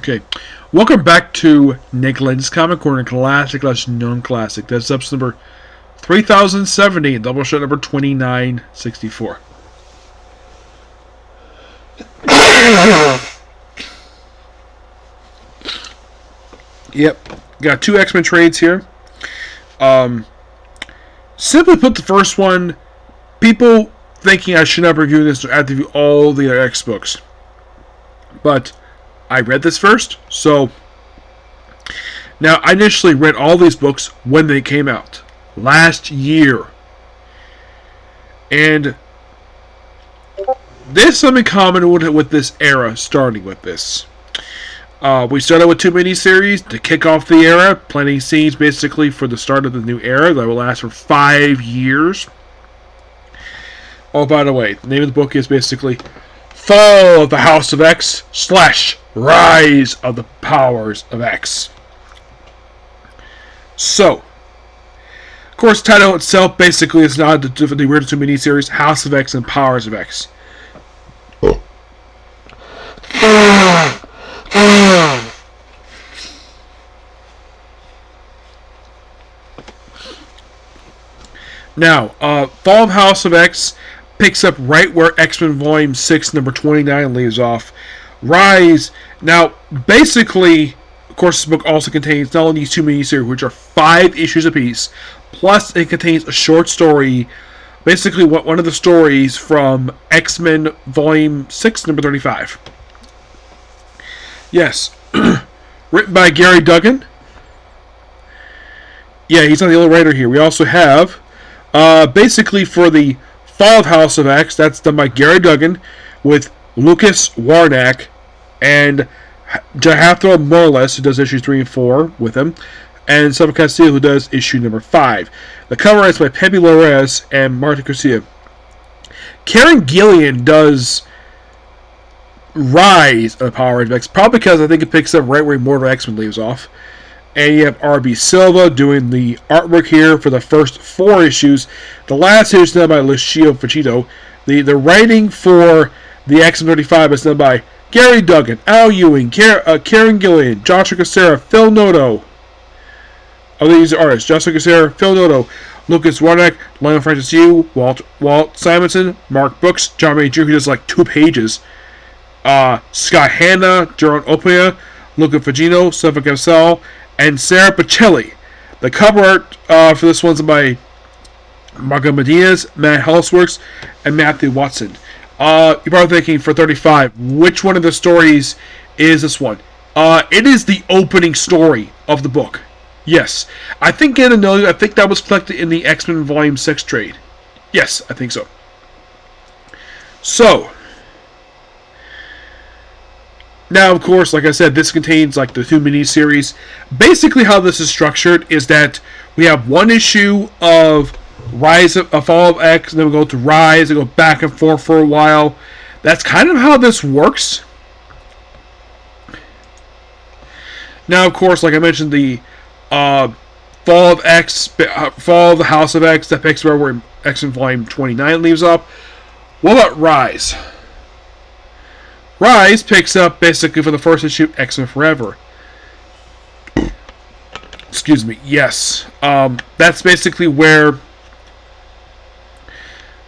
Okay, welcome back to Nick Lenz Comic Corner, classic / non-classic. That's episode number 3070, Doubleshot number 2964. Yep, got two X-Men trades here. Simply put, the first one, people thinking I should not review this, I have to review all the other X books. But I read this first, so now I initially read all these books when they came out last year, and there's something common with this era. Starting with this, we started with two miniseries to kick off the era, planting seeds basically for the start of the new era that will last for 5 years. Oh, by the way, the name of the book is basically Fall of the House of X / Rise of the Powers of X. So, of course, the title itself basically is not the original two miniseries, House of X and Powers of X. Now, Fall of House of X picks up right where X-Men Volume 6, number 29 leaves off. Rise, now, basically, of course, this book also contains not only these two miniseries, which are 5 issues apiece, plus it contains a short story, basically one of the stories from X-Men Volume 6, number 35. Yes, written by Gary Duggan. Yeah, he's not the only writer here. We also have, basically for the Fall of House of X, that's done by Gary Duggan, with Lucas Warnack and Jahafro Morales, who does issues 3 and 4 with him, and Sylvia Castillo, who does issue number 5. The cover is by Pepe Lores and Martin Garcia. Karen Gillian does Rise of the Power of X, probably because I think it picks up right where Immortal X-Men leaves off. And you have R.B. Silva doing the artwork here for the first 4 issues. The last issue is done by Lucio Fucito. The writing for the X-Men 35 is done by Gary Duggan, Al Ewing, Karen Gillian, Joshua Cassara, Phil Noto. Oh, these are artists. Joshua Cassara, Phil Noto, Lucas Warnack, Lionel Francis Yu, Walt Simonson, Mark Brooks, John Major, who does like 2 pages. Scott Hanna, Jerome Opia, Luca Fagino, Sylvia Cassell, and Sarah Pacelli. The cover art for this one's by Marco Medina's, Matt Hellsworks, and Matthew Watson. You're probably thinking for 35, which one of the stories is this one? It is the opening story of the book. Yes. I think that was collected in the X-Men Volume 6 trade. Yes, I think so. So, now, of course, like I said, this contains like the 2 miniseries. Basically, how this is structured is that we have 1 issue of Fall of X, and then we go to Rise, and go back and forth for a while. That's kind of how this works. Now, of course, like I mentioned, the Fall of the House of X, that picks where X-Men Volume 29 leaves up. What about Rise? Rise picks up basically for the first issue, X-Men Forever. Excuse me. Yes. That's basically where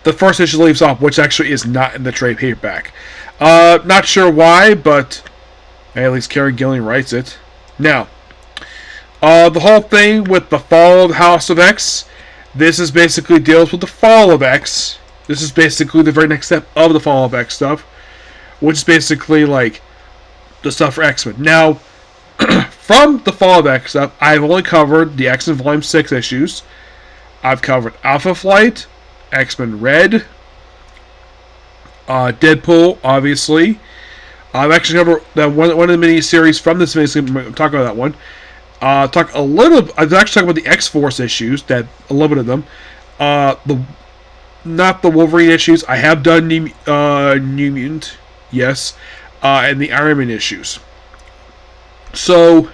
the first issue leaves off, which actually is not in the trade paperback. Not sure why, but at least Karen Gillian writes it. Now, the whole thing with the Fall of the House of X, this is basically deals with the Fall of X. This is basically the very next step of the Fall of X stuff, which is basically like the stuff for X-Men. Now, from the Fall of X stuff, I've only covered the X-Men Volume 6 issues. I've covered Alpha Flight, X-Men Red, Deadpool, obviously. I've actually covered that one of the mini-series from this mini-series. Talk about that one. I've actually talked about the X-Force issues, that a little bit of them. Not the Wolverine issues. I have done New Mutant. Yes, and the Iron Man issues. So,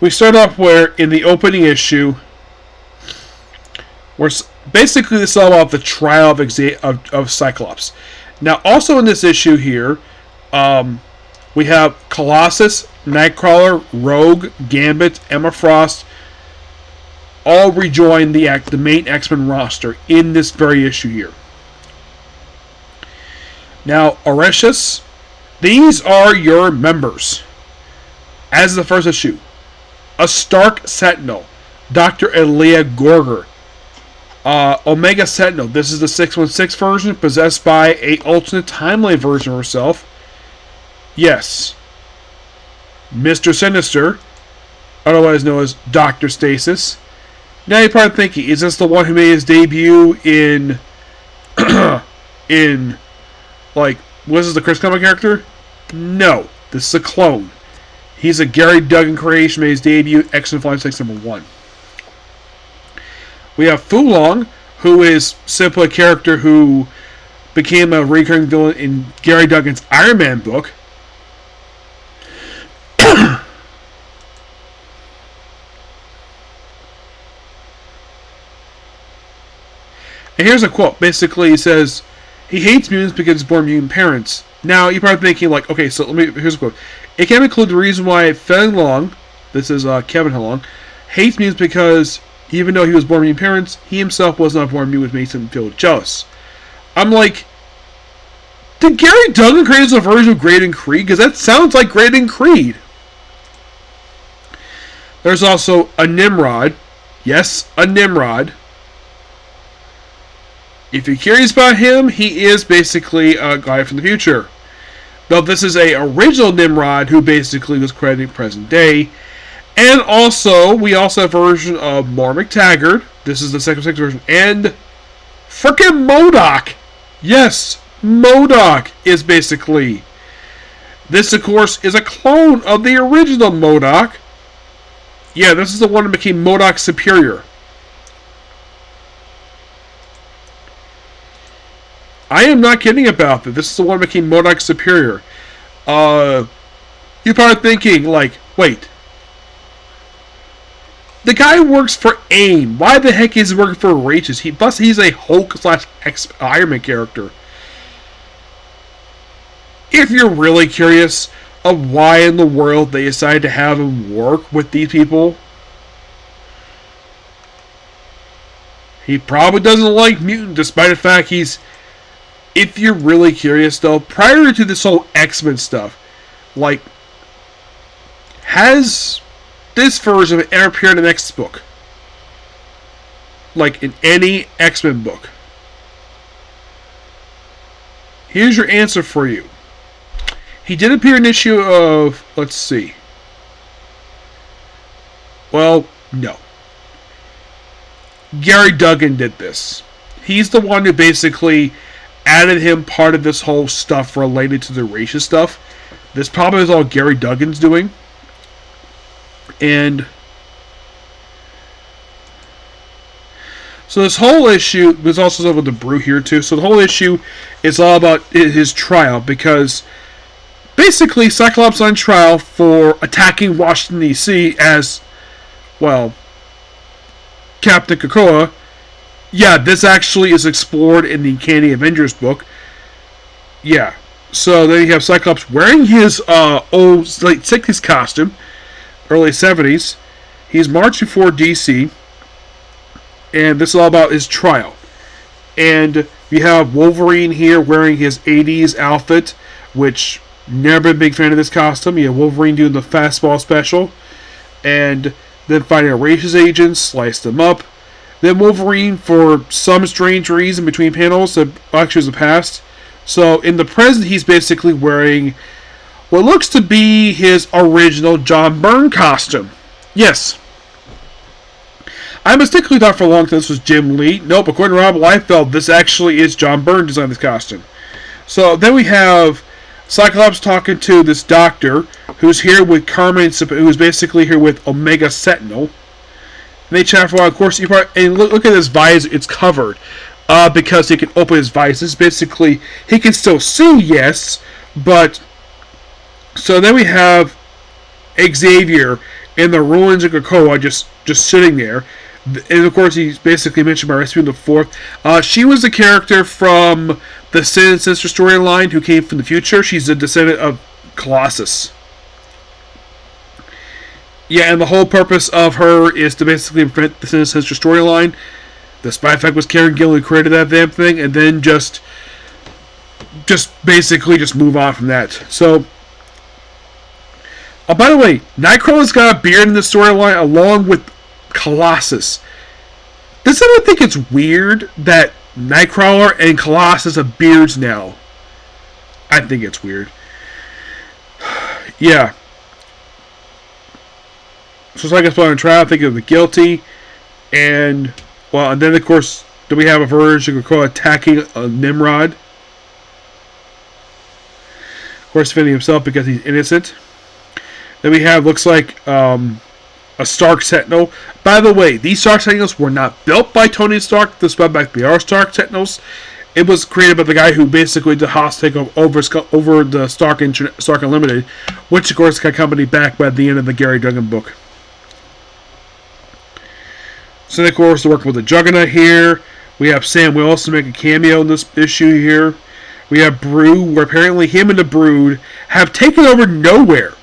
we start off where, in the opening issue, where basically this is all about the trial of Cyclops. Now, also in this issue here, we have Colossus, Nightcrawler, Rogue, Gambit, Emma Frost, all rejoin the main X-Men roster in this very issue here. Now, Oreshus, these are your members. As the first issue, a Stark Sentinel, Dr. Elia Gorger, Omega Sentinel. This is the 616 version, possessed by a alternate timeline version of herself. Yes, Mr. Sinister, otherwise known as Dr. Stasis. Now you're probably thinking, is this the one who made his debut in like, was this the Chris Comic character? No, this is a clone. He's a Gary Duggan creation, made his debut X-Men Flying 6 #1. We have Fulong, who is simply a character who became a recurring villain in Gary Duggan's Iron Man book. And here's a quote. Basically, he says, he hates mutants because he's born mutant parents. Now, you're probably thinking, like, okay, so here's a quote. It can include the reason why Feng Long, this is Kevin Long, hates mutants because even though he was born mutant parents, he himself was not born mutant, which makes him feel jealous. I'm like, did Gary Duggan create a version of Graydon Creed? Because that sounds like Graydon Creed. There's also a Nimrod. Yes, a Nimrod. If you're curious about him, he is basically a guy from the future. Though this is a original Nimrod who basically was credited present day. And also, we also have a version of Moore McTaggart. This is the second version. And frickin' MODOK. Yes, MODOK is basically. This, of course, is a clone of the original MODOK. Yeah, this is the one that became MODOK Superior. I am not kidding about that. This is the one that became MODOK Superior. You're probably thinking, like, wait. The guy works for AIM. Why the heck is he working for Rages? Plus, he's a Hulk/Iron Man character. If you're really curious of why in the world they decided to have him work with these people, he probably doesn't like mutant, despite the fact he's... If you're really curious, though, prior to this whole X-Men stuff, like, has this version ever appeared in an X book? Like, in any X-Men book? Here's your answer for you. He did appear in an issue of, let's see. Well, no. Gary Duggan did this. He's the one who basically added him part of this whole stuff related to the racist stuff. This probably is all Gary Duggan's doing. And so this whole issue, there's also stuff with the Brew here too. So the whole issue is all about his trial, because basically Cyclops on trial for attacking Washington DC as, well, Captain Krakoa. Yeah, this actually is explored in the Uncanny Avengers book. Yeah. So then you have Cyclops wearing his old late 60s costume, early 70s. He's marching for DC. And this is all about his trial. And you have Wolverine here wearing his 80s outfit, which never been a big fan of this costume. You have Wolverine doing the fastball special. And then finding a racist agent, slice them up. Then Wolverine, for some strange reason between panels, that actually was the past. So in the present, he's basically wearing what looks to be his original John Byrne costume. Yes. I mistakenly thought for a long time this was Jim Lee. Nope, according to Rob Liefeld, this actually is John Byrne designed this costume. So then we have Cyclops talking to this doctor who's here with Carmen, who's basically here with Omega Sentinel. And they chat for a while. Of course, and look at this visor. It's covered because he can open his visor. This is basically, he can still see, yes, but... So then we have Xavier in the ruins of Krakoa just sitting there. And of course, he's basically mentioned by Rasputin the Fourth. She was a character from the Sin and Sinister storyline who came from the future. She's a descendant of Colossus. Yeah, and the whole purpose of her is to basically prevent the Sin and Sinister storyline. The spy fact was Karen Gillan who created that damn thing, and then just basically just move on from that. So, by the way, Nightcrawler's got a beard in the storyline along with Colossus. Does anyone think it's weird that Nightcrawler and Colossus have beards now? I think it's weird. Yeah. So it's like it's on trial, thinking of the guilty, and then of course we have a version we call attacking Nimrod. Of course, defending himself because he's innocent. Then we have looks like a Stark Sentinel. By the way, these Stark Sentinels were not built by Tony Stark. This web back, they are Stark Sentinels. It was created by the guy who basically did hostile takeover over the Stark Unlimited, which of course got company back by the end of the Gary Duggan book. So then, of course, they're working with the Juggernaut here. We have Sam Wilson make a cameo in this issue here. We have Brood, where apparently him and the Brood have taken over Nowhere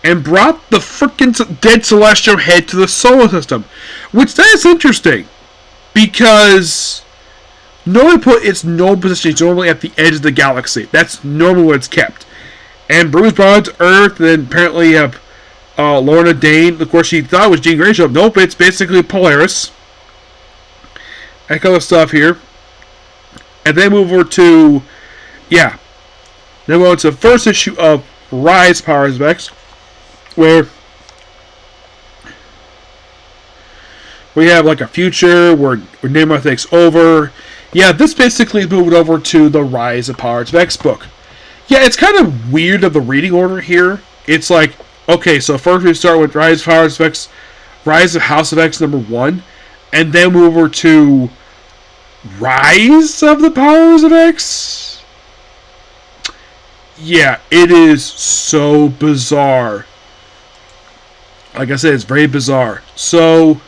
and brought the freaking dead celestial head to the solar system. Which, that is interesting. Because normally put its normal position is normally at the edge of the galaxy. That's normally where it's kept. And Brood's brought to Earth, and then apparently you have Lorna Dane. Of course, she thought it was Jean Grey show. Nope, it's basically Polaris. That kind of stuff here. And then move over to, then we'll go to the first issue of Rise Powers of X, where we have like a future where Nimrod takes over. Yeah, this basically moved over to the Rise of Powers of X book. Yeah, it's kind of weird of the reading order here. It's like, okay, so first we start with Rise of Powers of X, Rise of House of X #1, and then move over to Rise of the Powers of X? Yeah, it is so bizarre. Like I said, it's very bizarre. So,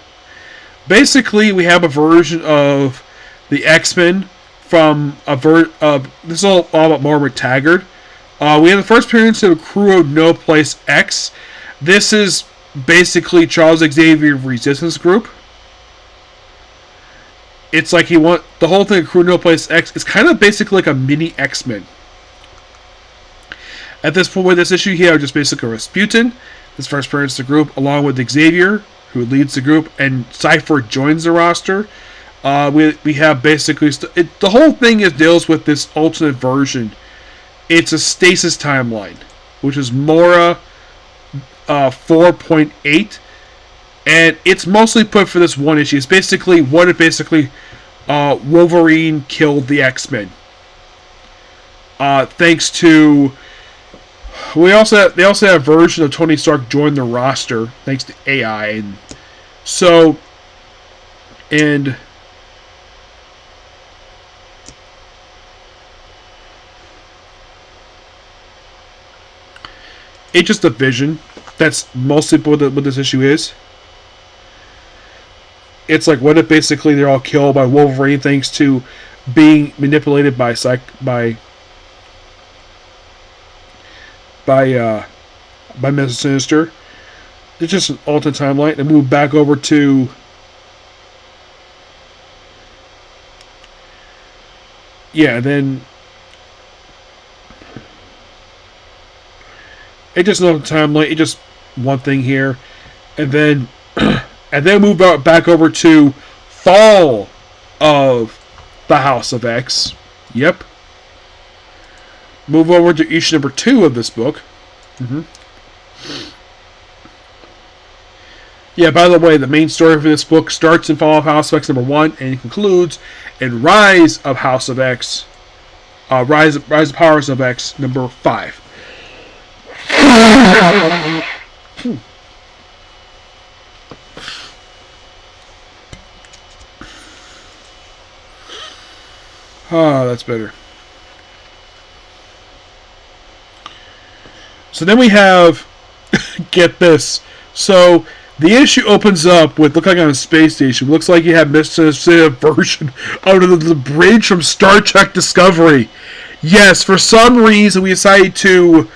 basically, we have a version of the X-Men from this is all about Margaret Taggart. We have the first appearance of Crew of No Place X. This is basically Charles Xavier Resistance Group. It's like the whole thing of Crew No Place X is kind of basically like a mini X-Men. At this point with this issue here, just basically Rasputin, this first appearance of the group, along with Xavier, who leads the group, and Cypher joins the roster. We have basically the whole thing deals with this alternate version. It's a stasis timeline, which is Mora 4.8. And it's mostly put for this one issue. It's basically what if Wolverine killed the X-Men. Thanks to they also have a version of Tony Stark join the roster thanks to AI, and so it's just a vision. That's mostly what this issue is. It's like, what if basically they're all killed by Wolverine thanks to being manipulated by Mr. Sinister. It's just an alternate timeline. And move back over to then it just no timeline. It just one thing here, and then move back over to Fall of the House of X. Yep. Move over to issue #2 of this book. Yeah, by the way, the main story for this book starts in Fall of House of X #1 and concludes in Rise of House of X, Rise of Powers of X #5. That's better. So then we have, get this. So The issue opens up with look like on a space station. Looks like you have Mr. Sinister version of the bridge from Star Trek Discovery. Yes, for some reason we decided to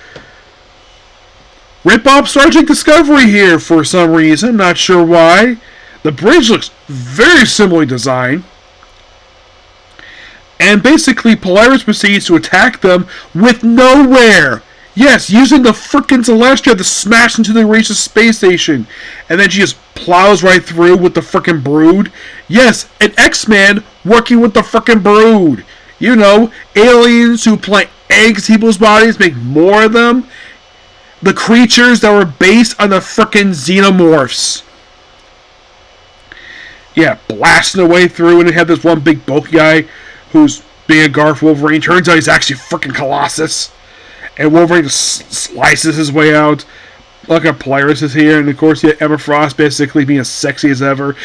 rip off Star Trek Discovery here for some reason. Not sure why. The bridge looks very similarly designed. And basically Polaris proceeds to attack them with nowhere. Yes, using the frickin' Celestia to smash into the Race's space station. And then she just plows right through with the frickin' Brood. Yes, an X-Man working with the frickin' Brood. You know, aliens who plant eggs in people's bodies, make more of them. The creatures that were based on the frickin' Xenomorphs. Yeah, blasting their way through, and they have this one big bulky guy who's being a guard for Wolverine. Turns out he's actually frickin' Colossus. And Wolverine just slices his way out. Look at Polaris is here, and of course you have Emma Frost basically being as sexy as ever.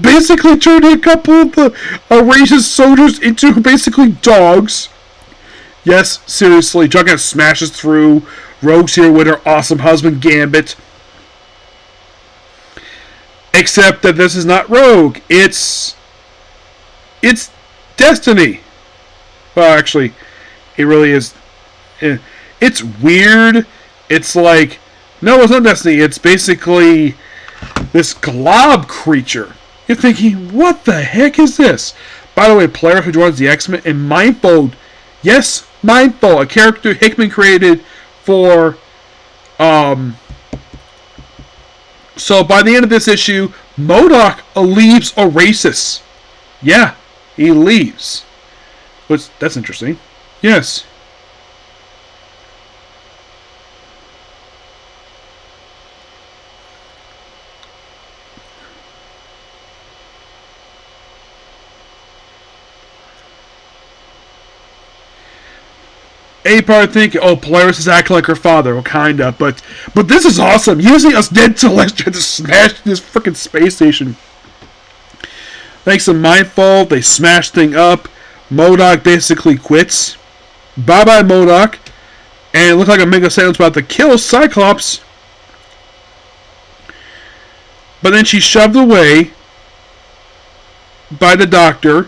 Basically turning a couple of the racist soldiers into basically dogs. Yes, seriously, Jughead smashes through. Rogue's here with her awesome husband Gambit. Except that this is not Rogue. It's Destiny. Well, actually, it really is. It's weird. It's like, no, it's not Destiny. It's basically this glob creature. You're thinking, what the heck is this? By the way, player who joins the X-Men and Mindfold. Yes, Mindfold, a character Hickman created for. So by the end of this issue, MODOK leaves Orasis. Yeah, he leaves. That's interesting. Yes. A part thinking, oh, Polaris is acting like her father. Well, kinda, but this is awesome. Using us dead Celestia to smash this freaking space station. Thanks to Mindfold, they smash thing up. MODOK basically quits. Bye-bye, MODOK. And it looks like Omega Sailor's about to kill Cyclops. But then she's shoved away by the Doctor,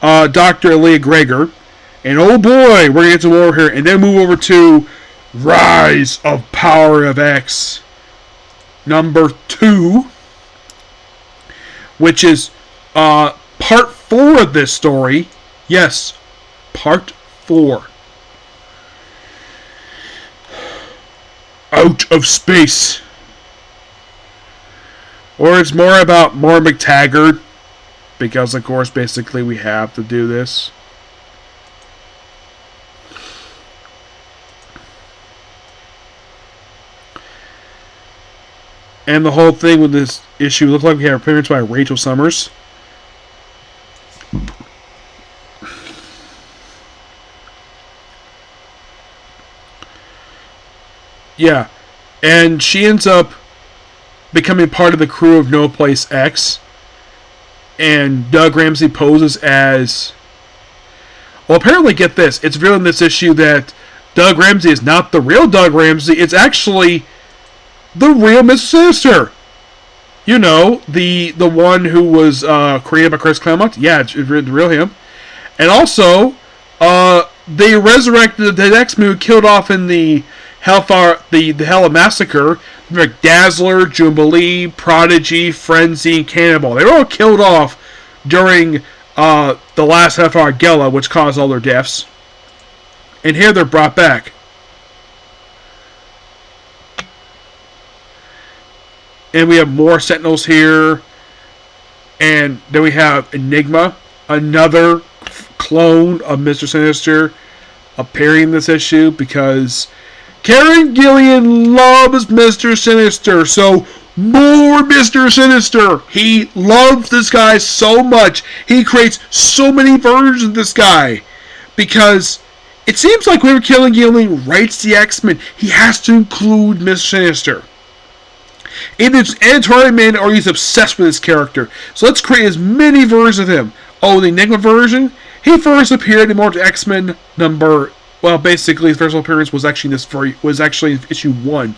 Dr. Leah Gregor. And oh boy, we're going to get some more here. And then move over to Rise of Power of X. Number 2. Which is part 4 of this story. Yes, part 4. Out of Space. Or it's more about more McTaggart. Because, of course, basically we have to do this. And the whole thing with this issue looked like we have appearance by Rachel Summers. Yeah. And she ends up becoming part of the crew of No Place X. And Doug Ramsey poses as... Well, apparently, get this. It's revealed in this issue that Doug Ramsey is not the real Doug Ramsey. It's actually the real Mr. Sinister. You know, the one who was created by Chris Claremont. Yeah, it's the real him. And also, they resurrected the X-Men who killed off in the Hellfire, the Hella Massacre. Like Dazzler, Jubilee, Prodigy, Frenzy, Cannibal. They were all killed off during the last Hellfire Gala, which caused all their deaths. And here they're brought back. And we have more Sentinels here. And then we have Enigma, another clone of Mr. Sinister, appearing in this issue because Karen Gillian loves Mr. Sinister. So, more Mr. Sinister. He loves this guy so much. He creates so many versions of this guy. Because it seems like whenever Karen Gillian writes the X-Men, he has to include Mr. Sinister. In his editorial manual, he's obsessed with this character. So let's create as many versions of him. Oh, the Enigma version? He first appeared in Immortal X-Men number... Well, basically, his first appearance was actually in issue 1.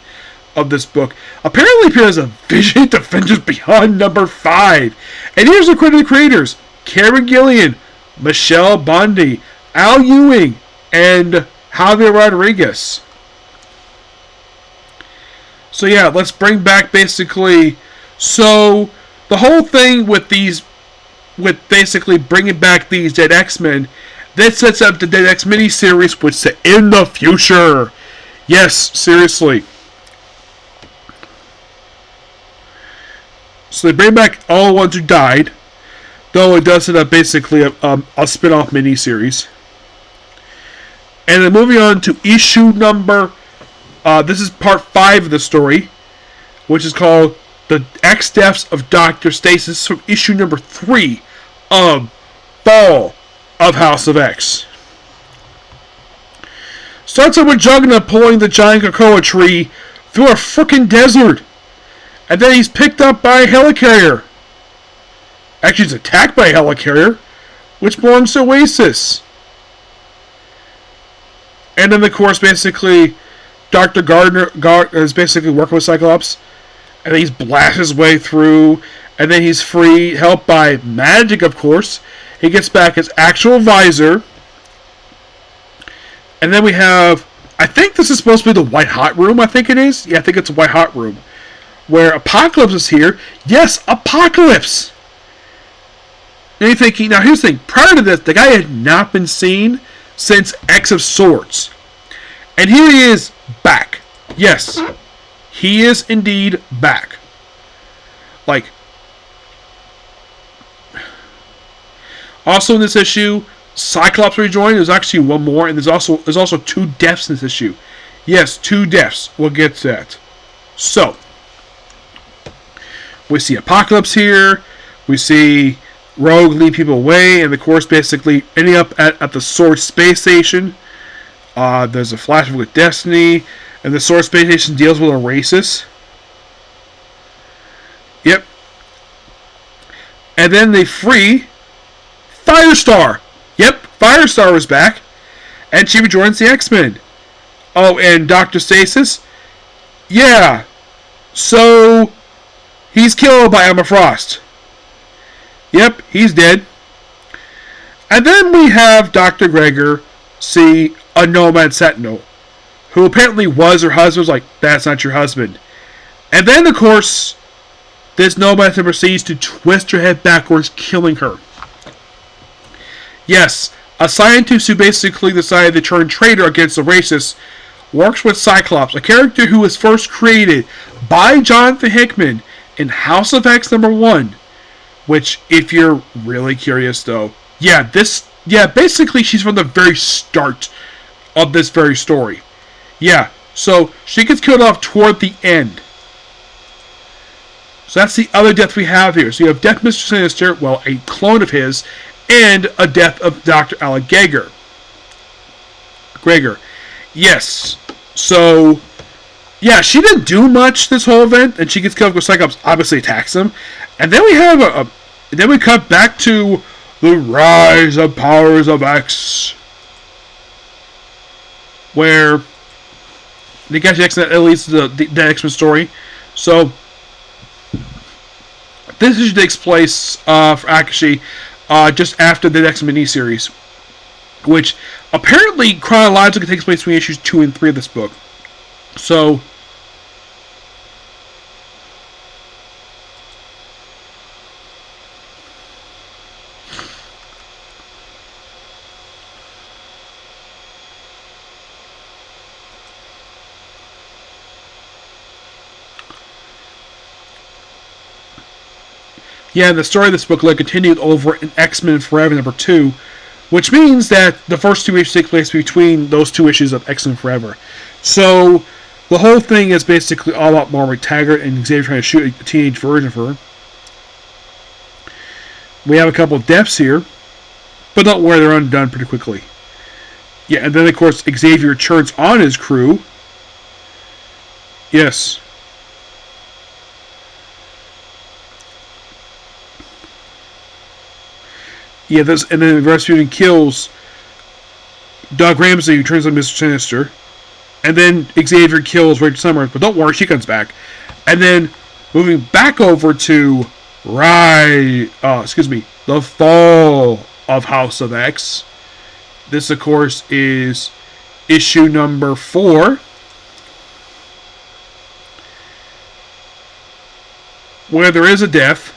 of this book apparently appears as a Vision Avengers Beyond number 5. And here's the credit creators: Karen Gillian, Michelle Bondi, Al Ewing, and Javier Rodriguez. So yeah, let's bring back basically... So, the whole thing with basically bringing back these Dead X-Men, that sets up the Dead X miniseries, which is in the future. Yes, seriously. So they bring back all the ones who died, though it does set up basically a spin-off miniseries. And then moving on to issue number... this is part 5 of the story, which is called The X Deaths of Dr. Stasis, from issue number 3 of Fall of House of X. Starts out with Juggernaut pulling the giant cocoa tree through a frickin' desert. And then he's picked up by a helicarrier. Actually, he's attacked by a helicarrier, which belongs to Oasis. And then, of course, basically, Dr. Gardner is basically working with Cyclops. And then he's blasted his way through. And then he's free, helped by magic, of course. He gets back his actual visor. And then we have... I think this is supposed to be the White Hot Room, I think it is. Yeah, I think it's a White Hot Room. Where Apocalypse is here. Yes, Apocalypse! And you're thinking... Now, here's the thing. Prior to this, the guy had not been seen since X of Swords. And here he is, back. Yes. He is indeed back. Like... Also in this issue, Cyclops rejoined. There's actually one more, and there's also 2 deaths in this issue. Yes, 2 deaths. We'll get to that. So, we see Apocalypse here. We see Rogue lead people away, and of course, basically ending up at the Sword Space Station. There's a flashback with Destiny, and the Sword Space Station deals with Oasis. Yep. And then they free Firestar! Yep, Firestar was back. And she rejoins the X-Men. Oh, and Dr. Stasis? Yeah. So, he's killed by Emma Frost. Yep, he's dead. And then we have Dr. Gregor see a Nomad Sentinel, who apparently was her husband. Was like, that's not your husband. And then, of course, this Nomad Sentinel proceeds to twist her head backwards, killing her. Yes, a scientist who basically decided to turn traitor against the racists works with Cyclops, a character who was first created by Jonathan Hickman in House of X #1. Which, if you're really curious, though, basically she's from the very start of this very story. Yeah, so she gets killed off toward the end. So that's the other death we have here. So you have Death Mr. Sinister, well, a clone of his, and a death of Dr. Alec Gregor. Yes. So, yeah, she didn't do much this whole event, and she gets killed because Cyclops obviously attacks him. And then we have then we cut back to the Rise of Powers of X, where the X-Men leads to the X-Men story. So, this issue takes place for Akashi just after the next miniseries, which apparently chronologically takes place between issues 2 and 3 of this book. So, yeah, the story of this book continued over in X-Men Forever #2, which means that the first 2 issues take place between those 2 issues of X-Men Forever. So, the whole thing is basically all about Margaret Taggart and Xavier trying to shoot a teenage version of her. We have a couple of deaths here, but don't worry, they're undone pretty quickly. Yeah, and then of course Xavier turns on his crew. Yes. Yeah, and then Rasputin kills Doug Ramsey, who turns on Mr. Sinister. And then Xavier kills Rachel Summers, but don't worry, she comes back. And then moving back over to the fall of House of X. This, of course, is issue number 4. Where there is a death.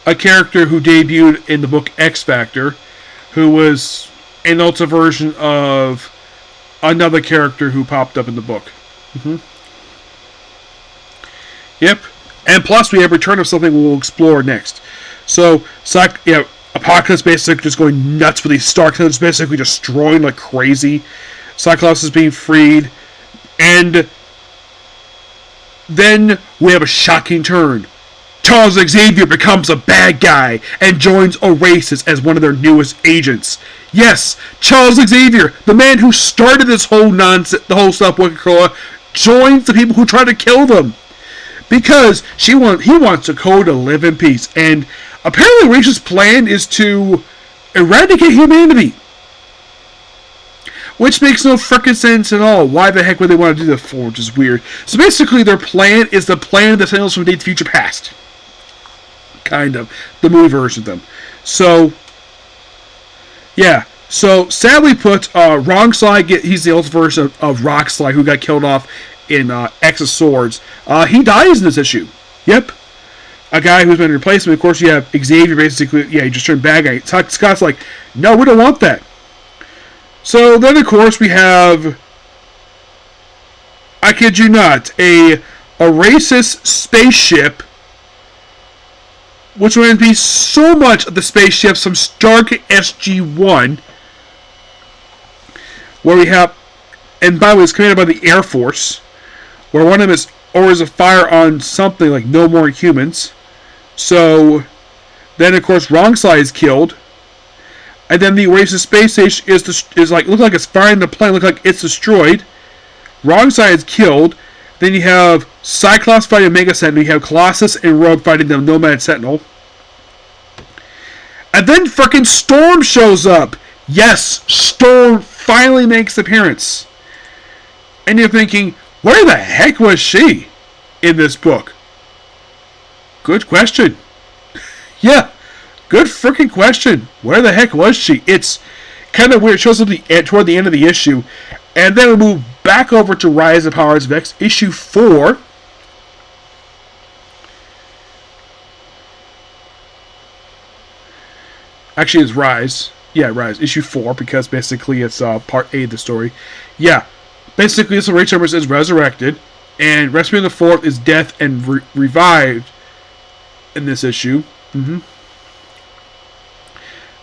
A character who debuted in the book X Factor, who was an alternate version of another character who popped up in the book. Yep. And plus, we have Return of something we'll explore next. So, Apocalypse basically just going nuts with these Stark Clones, basically destroying like crazy. Cyclops is being freed. And then we have a shocking turn. Charles Xavier becomes a bad guy and joins Oasis as one of their newest agents. Yes, Charles Xavier, the man who started this whole nonsense, the whole stuff with Krakoa, joins the people who try to kill them. Because he wants Krakoa to live in peace. And apparently Rachel's plan is to eradicate humanity. Which makes no frickin' sense at all. Why the heck would they want to do that for? Which is weird. So basically their plan is the plan of the Sentinels from Day to Future Past. Kind of. The movie version of them. So, yeah. So, sadly put, Wrongslide, he's the old version of Rockslide, who got killed off in X of Swords. He dies in this issue. Yep. A guy who's been replaced. Of course, you have Xavier basically, he just turned bad guy. Scott's like, no, we don't want that. So then, of course, we have, I kid you not, a racist spaceship, which would be so much of the spaceships from Stark SG-1, where we have, and by the way, it's commanded by the Air Force, where one of them orders a fire on something like No More Humans. So then, of course, Wrongslide is killed. And then the racist space station is like, look like it's firing the plane, look like it's destroyed. Wrongslide is killed. Then you have Cyclops fighting Omega Sentinel. You have Colossus and Rogue fighting the Nomad Sentinel. And then frickin' Storm shows up. Yes, Storm finally makes an appearance. And you're thinking, where the heck was she in this book? Good question. Yeah. Good freaking question. Where the heck was she? It's kind of weird. It shows up toward the end of the issue. And then we move back over to Rise of Powers of X, issue 4. Actually, it's Rise. Yeah, Rise. Issue 4, because basically it's part A of the story. Yeah. Basically, this Rachel Summers is resurrected. And Rasputin the Fourth is death and revived in this issue. Then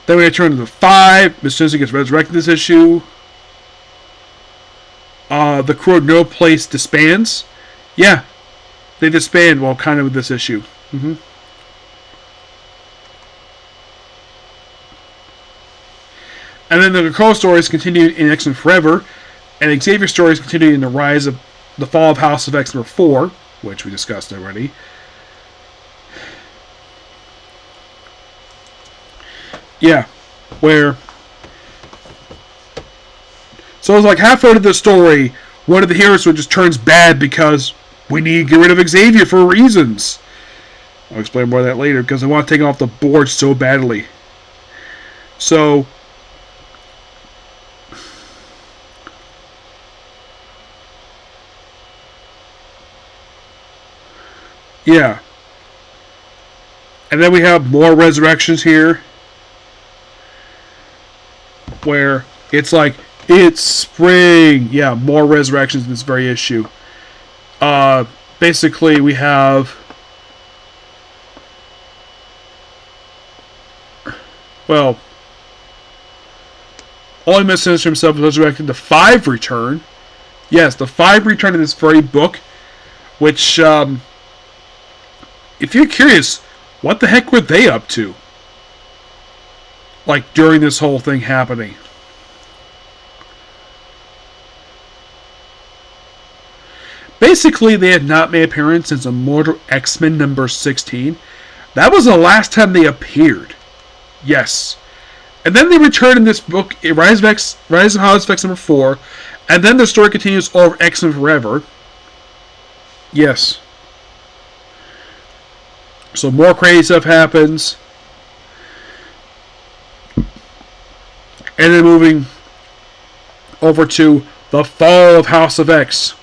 we turn to the 5. Miss Simpson gets resurrected in this issue. The crew of No Place disbands. Yeah. They disband, well, kind of with this issue. And then the Krakoa stories continued in X-Men Forever. And Xavier stories continued in the Rise of the Fall of House of X number 4, which we discussed already. Yeah, where... So it's like halfway to the story, one of the heroes just turns bad because we need to get rid of Xavier for reasons. I'll explain more of that later because I want to take him off the board so badly. So... yeah. And then we have more resurrections here. Where it's like, it's spring. Yeah, more resurrections in this very issue. Basically, we have... well... only Miss Sinister himself was resurrected. The 5 return. Yes, the 5 return in this very book. Which, if you're curious, what the heck were they up to? Like, during this whole thing happening. Basically, they had not made an appearance since Immortal X-Men number 16. That was the last time they appeared. Yes. And then they return in this book, Rise of House of X number 4, and then the story continues over X-Men Forever. Yes. So more crazy stuff happens. And then moving over to the Fall of House of X,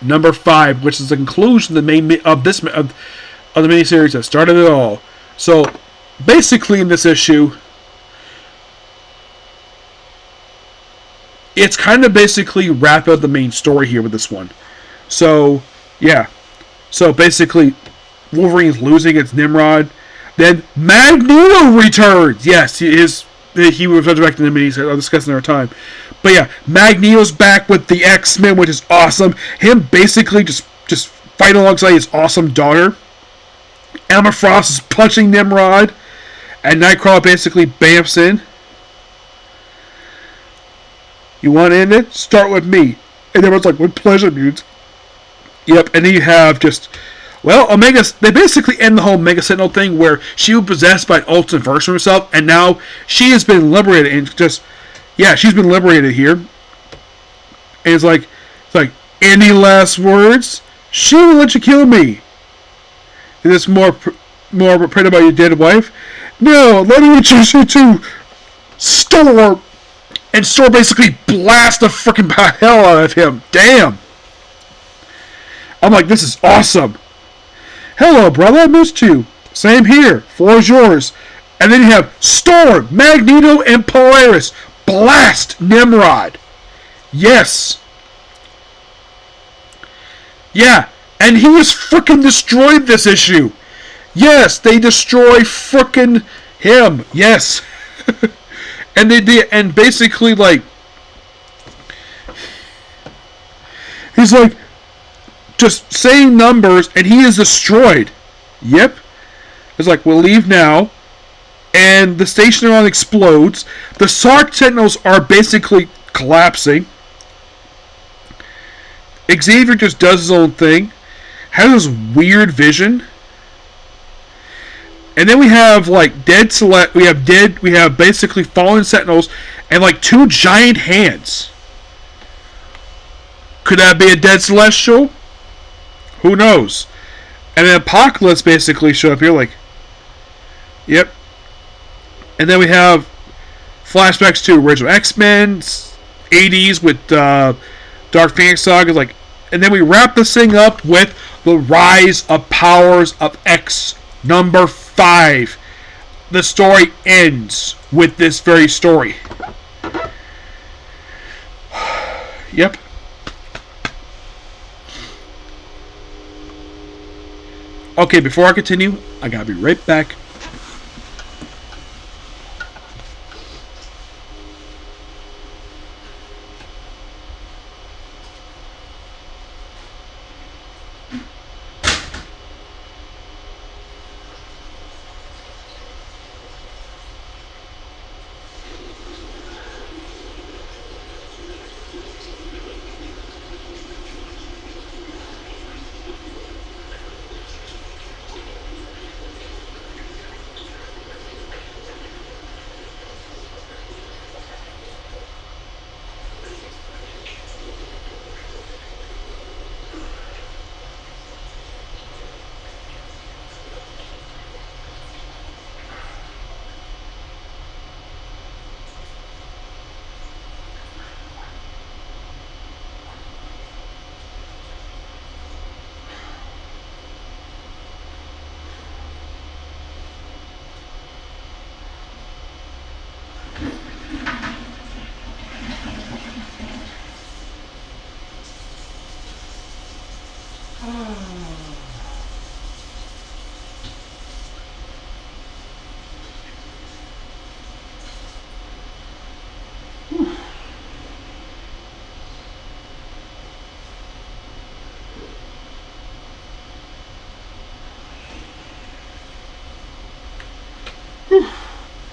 number 5, which is the conclusion of the miniseries that started it all. So basically, in this issue, it's kind of basically wrap up the main story here with this one. So yeah, so basically, Wolverine's losing against Nimrod. Then Magneto returns. Yes, he was resurrected in the miniseries. I'll discuss another time. But yeah, Magneto's back with the X-Men, which is awesome. Him basically just fighting alongside his awesome daughter. Emma Frost is punching Nimrod. And Nightcrawler basically bamps in. You want to end it? Start with me. And everyone's like, with pleasure, dudes. Yep, and then you have just... Well, they basically end the whole Omega Sentinel thing where she was possessed by an alternate version of herself, and now she has been liberated, and just... Yeah, she's been liberated here. And it's like, any last words? She will let you kill me. Is this more prayed about your dead wife? No, let me introduce you to Storm. And Storm basically blasts the freaking hell out of him. Damn. I'm like, this is awesome. Hello, brother, I missed you. Same here. Floor is yours. And then you have Storm, Magneto, and Polaris blast Nimrod. Yes. Yeah, and he was freaking destroyed this issue. Yes, they destroy freaking him. Yes. And they did, and basically, like, he's like, just saying numbers, and he is destroyed. Yep. It's like, we'll leave now. And the station they're on explodes. The Sark Sentinels are basically collapsing. Xavier just does his own thing. Has this weird vision. And then we have like we have basically fallen Sentinels and like 2 giant hands. Could that be a dead Celestial? Who knows? And then Apocalypse basically show up here like, yep. And then we have flashbacks to original X-Men, 80s with Dark Phoenix Saga, like, and then we wrap this thing up with the Rise of Powers of X number 5. The story ends with this very story. Yep. Okay, before I continue, I gotta be right back.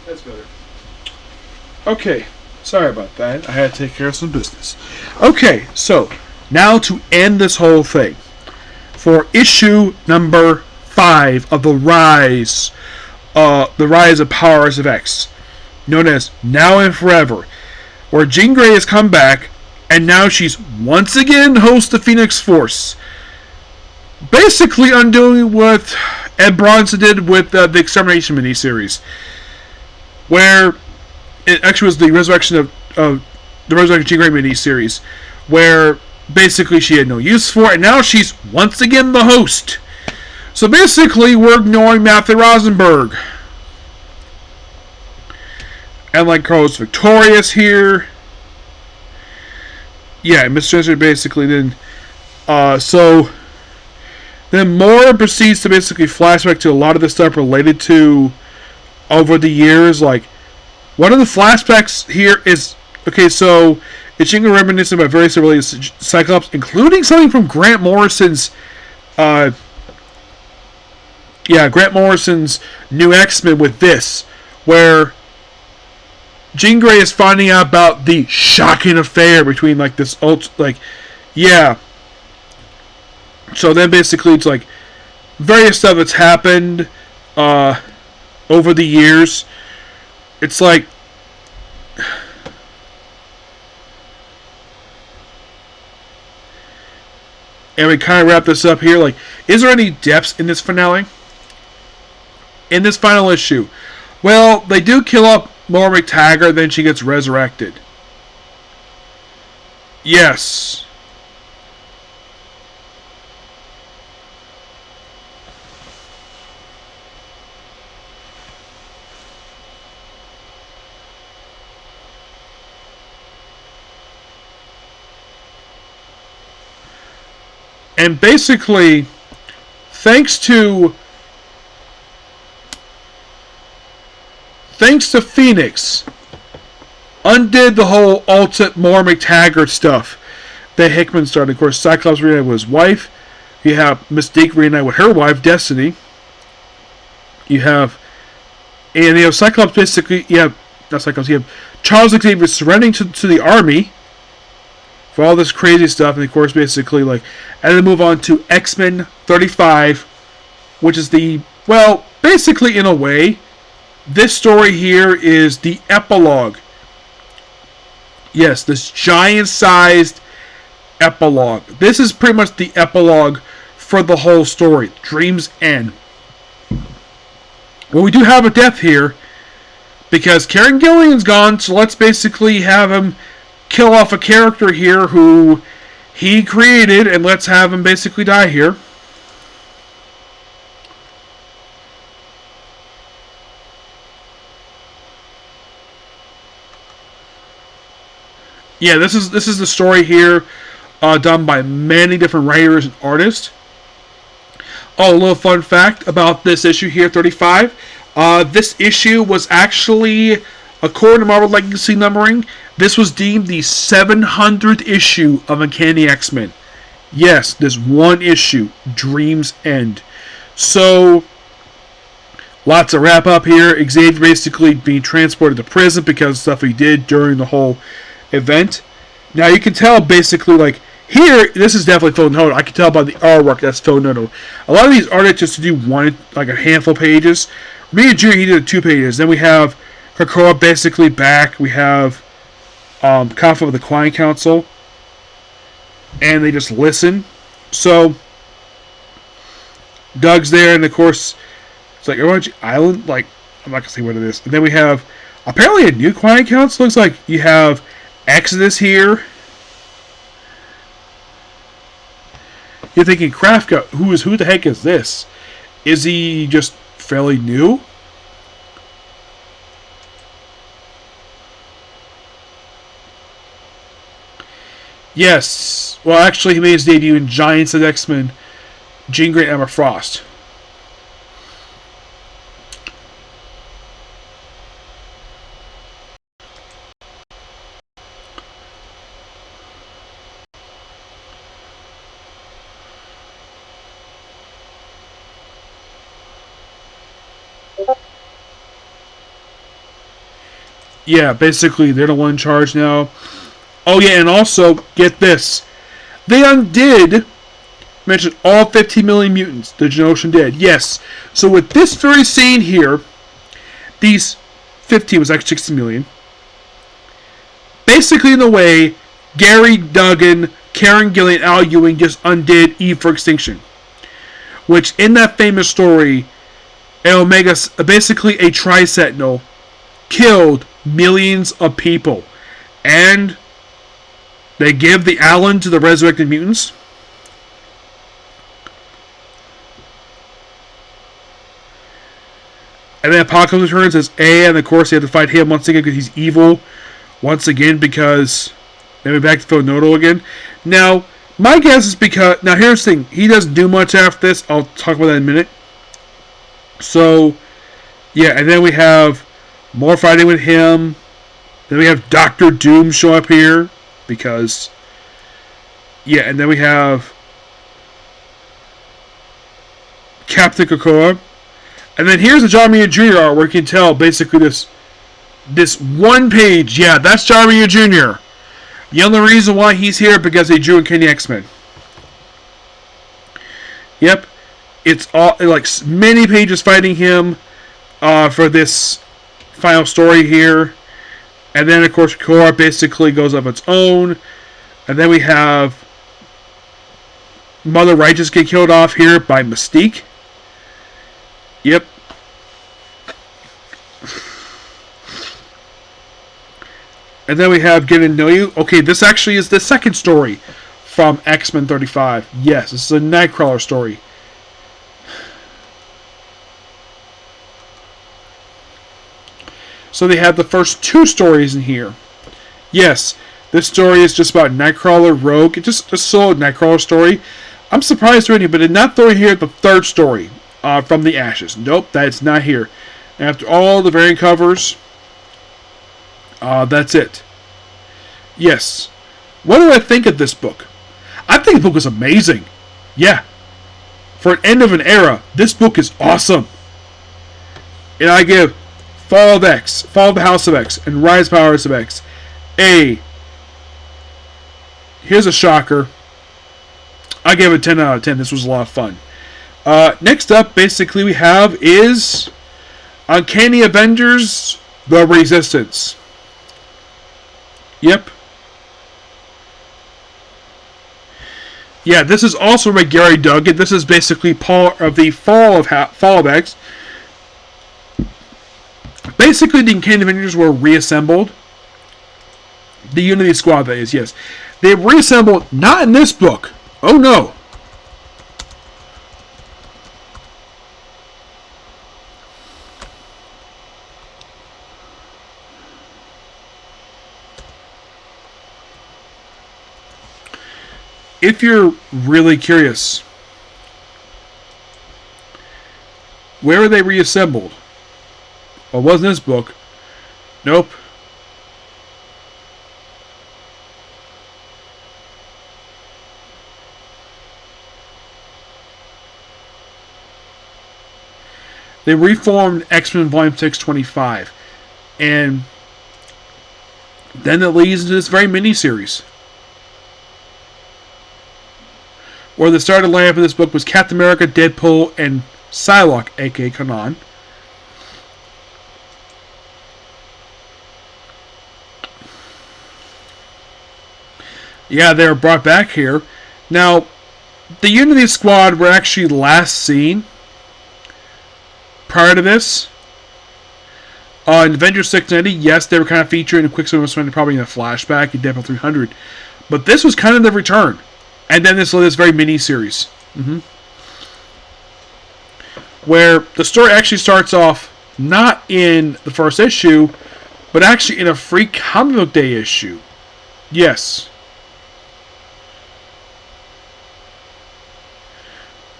That's better. Okay, sorry about that. I had to take care of some business. Okay, so now to end this whole thing, for issue number 5 of the Rise of Powers of X, known as Now and Forever, where Jean Grey has come back, and now she's once again host of Phoenix Force. Basically undoing what Ed Bronson did with the Extermination miniseries, where it actually was the Resurrection of the Resurrection Jean Grey miniseries, where basically she had no use for it, and now she's once again the host. So basically, we're ignoring Matthew Rosenberg. And like Carlos Victorious here. Yeah, Mr. Chester basically then. So then Moore proceeds to basically flashback to a lot of the stuff related to over the years. Like, one of the flashbacks here is, okay, so it's Jean Grey reminiscent about various related Cyclops, including something from Grant Morrison's Grant Morrison's New X-Men with this, where Jean Grey is finding out about the shocking affair between, like, this So then basically it's, like, various stuff that's happened over the years. It's like, and we kind of wrap this up here. Like, is there any depths in this finale? In this final issue? Well, they do kill up Laura McTaggart, then she gets resurrected. Yes. And basically, thanks to Phoenix, undid the whole ultimate Moore McTaggart stuff that Hickman started. Of course, Cyclops reunited with his wife. You have Mystique reunited with her wife, Destiny. You have Cyclops basically, you have Charles Xavier surrendering to the army for all this crazy stuff, and of course, basically, like, and then move on to X-Men 35, which is basically, in a way, this story here is the epilogue. Yes, this giant-sized epilogue. This is pretty much the epilogue for the whole story. Dream's End. Well, we do have a death here, because Karen Gillian's gone, so let's basically have him kill off a character here who he created, and let's have him basically die here. Yeah, this is the story here, done by many different writers and artists. Oh, a little fun fact about this issue here, 35. This issue was actually, according to Marvel Legacy numbering, this was deemed the 700th issue of Uncanny X-Men. Yes, this one issue, Dream's End. So, lots of wrap up here. Xavier basically being transported to prison because of stuff he did during the whole event. Now you can tell basically, like, here, this is definitely Phil Noto. I can tell by the artwork that's Phil Noto. A lot of these artists just do one, like a handful of pages. Me Jr., he did 2 pages. Then we have Krakoa basically back. We have conflict with the Client Council. And they just listen. So, Doug's there, and of course, it's like, Orange Island, like, I'm not going to say what it is. And then we have, apparently, a new Client Council. Looks like you have Exodus here. You're thinking, Krafka, who the heck is this? Is he just fairly new? Yes. Well, actually, he made his debut in Giants and X-Men, Jean Grey and Emma Frost. Yeah, basically, they're the one in charge now. Oh, yeah, and also, get this. They undid, mention all 15 million mutants the Genoshan did. Yes. So with this very scene here, these 15 was actually 60 million. Basically, in a way, Gary Duggan, Karen Gillan, and Al Ewing just undid Eve for Extinction. Which, in that famous story, an Omega, basically a Tri-Sentinel, killed millions of people. And they give the Allen to the resurrected mutants. And then Apocalypse returns as A, and of course they have to fight him once again because he's evil. Once again because they went back to Phonoto again. Now, my guess is because... Now, here's the thing. He doesn't do much after this. I'll talk about that in a minute. So, yeah, and then we have more fighting with him. Then we have Doctor Doom show up here. Because... Yeah, and then we have Captain Krakoa. And then here's the John Romita Jr. art where you can tell basically this one page. Yeah, that's John Romita Jr. The only reason why he's here because they drew Uncanny X-Men. Yep. It's all like many pages fighting him for this final story here. And then of course Krakoa basically goes up its own. And then we have Mother Righteous get killed off here by Mystique. Yep. And then we have Get to Know You. Okay, this actually is the second story from X-Men 35. Yes, this is a Nightcrawler story. So they have the first two stories in here. Yes, this story is just about Nightcrawler, Rogue. It's just a solo Nightcrawler story. I'm surprised already, but did not throw here the third story. From the Ashes. Nope, that's not here. After all the variant covers, that's it. Yes. What do I think of this book? I think the book is amazing. Yeah. For an end of an era, this book is awesome. And I give Fall of X, Fall of the House of X, and Rise Powers of X here's a shocker. I gave it a 10 out of 10. This was a lot of fun. Next up, basically, we have is Uncanny Avengers, The Resistance. Yep. Yeah, this is also by Gary Duggan. This is basically part of the Fall of X. Basically, the Uncanny Avengers were reassembled. The Unity Squad, that is, yes. They were reassembled, not in this book. Oh, no. If you're really curious, where are they reassembled? Well, it wasn't this book. Nope. They reformed X-Men Volume 625. And then it leads into this very mini-series. Where the starting lineup of this book was Captain America, Deadpool, and Psylocke, aka Kanan. Yeah, they were brought back here. Now, the Unity Squad were actually last seen prior to this. In Avengers 690, yes, they were kind of featured in Quicksilver probably in a flashback in Deadpool 300. But this was kind of the return. And then this very mini-series. Where the story actually starts off not in the first issue, but actually in a free comic book day issue. Yes.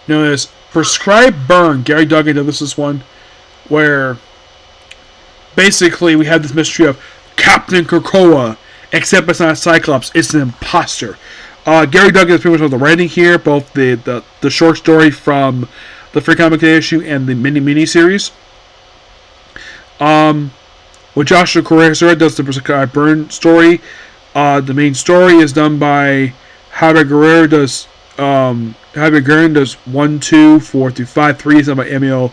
Known as Prescribed Burn. Gary Duggan did this one where basically we have this mystery of Captain Krakoa, except it's not a Cyclops, it's an imposter. Gary Duggan is pretty much on the writing here, both the short story from the free comic day issue and the mini-series. When Joshua Correa does the Prescribed Burn story, the main story is done by Javier Guerrero. Javier Guerrero does 1, 2, 4 through 5. 3 is done by Emil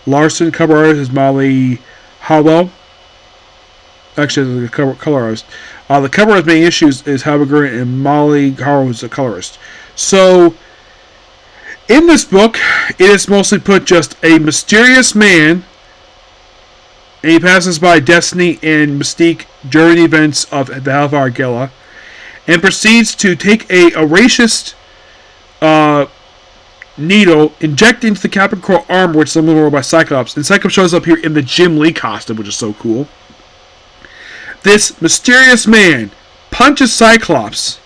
Larson. Cover artist is Molly Howell. Actually, the colorist. The cover of main issues is Habiger and Molly Harrow is the colorist. So, in this book, it is mostly put just a mysterious man, and he passes by Destiny and Mystique during the events of the Hellfire Gala, and proceeds to take a racist needle, inject into the Captain Crow armor, which is similar by Cyclops, and Cyclops shows up here in the Jim Lee costume, which is so cool. This mysterious man punches Cyclops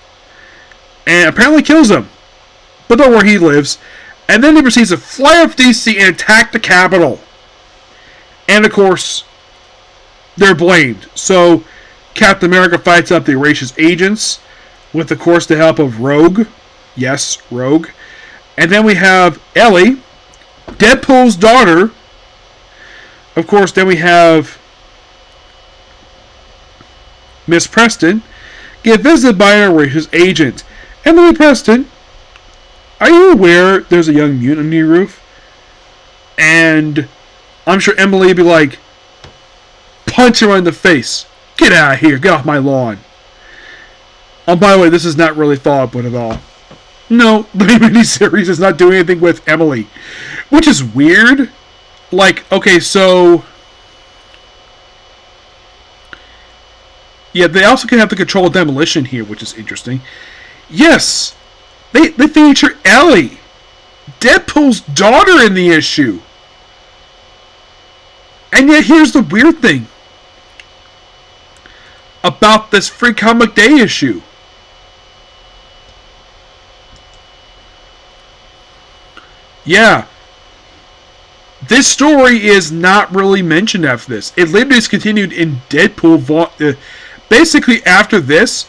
and apparently kills him, but don't worry, he lives. And then he proceeds to fly up DC and attack the Capitol. And of course, they're blamed. So Captain America fights up the racist agents with, of course, the help of Rogue. Yes, Rogue. And then we have Ellie, Deadpool's daughter. Of course, then we have Miss Preston get visited by a racist agent. Emily Preston, are you aware there's a young mutant on your roof? And I'm sure Emily would be like, punch her in the face. Get out of here. Get off my lawn. Oh, by the way, this is not really Fall Out Boy at all. No, the miniseries is not doing anything with Emily. Which is weird. Like, okay, so... yeah, they also can have the control of demolition here, which is interesting. Yes! They feature Ellie, Deadpool's daughter, in the issue. And yet here's the weird thing about this Free Comic Day issue. Yeah. This story is not really mentioned after this. It literally is continued in Deadpool. Basically, after this,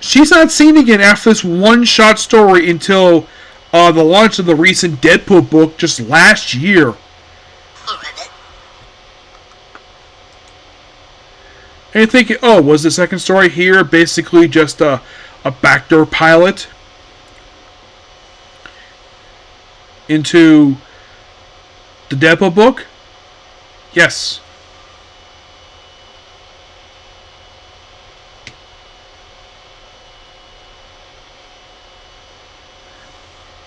she's not seen again after this one-shot story until the launch of the recent Deadpool book just last year. And you're thinking, oh, was the second story here basically just a backdoor pilot into the Deadpool book? Yes.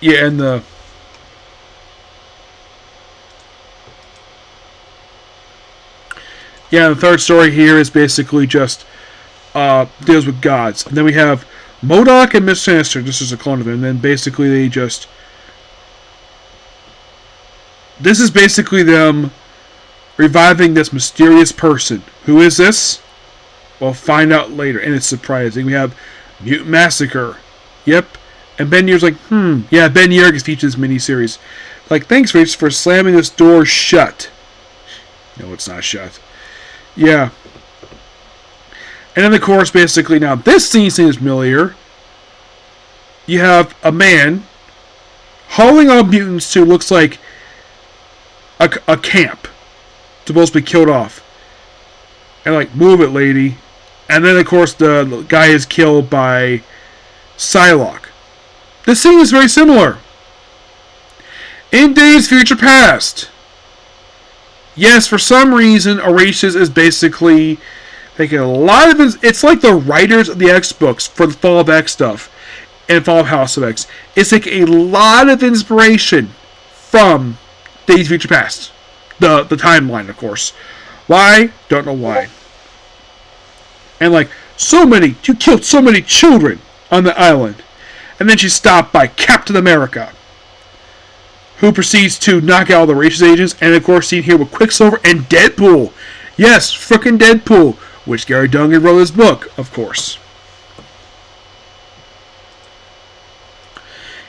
Yeah, and the third story here is basically just deals with gods. And then we have MODOK and Miss Sinister. This is a clone of them. And then basically they just... this is basically them reviving this mysterious person. Who is this? We'll find out later. And it's surprising. We have Mutant Massacre. Yep. And Ben Year's like, yeah, Ben Year gets featured in this miniseries. Like, thanks, Rach, for slamming this door shut. No, it's not shut. Yeah. And then, of course, basically, now, this scene seems familiar. You have a man hauling on mutants to looks like a camp. Supposed to be killed off. And, like, move it, lady. And then, of course, the guy is killed by Psylocke. The scene is very similar. In Days Future Past. Yes, for some reason, Erasures is basically taking a lot of... it's like the writers of the X books for the Fall of X stuff and Fall of House of X. It's like a lot of inspiration from Days Future Past. The timeline, of course. Why? Don't know why. And like, you killed so many children on the island. And then she's stopped by Captain America, who proceeds to knock out all the racist agents, and of course seen here with Quicksilver and Deadpool. Yes, frickin' Deadpool, which Gary Duncan wrote his book, of course.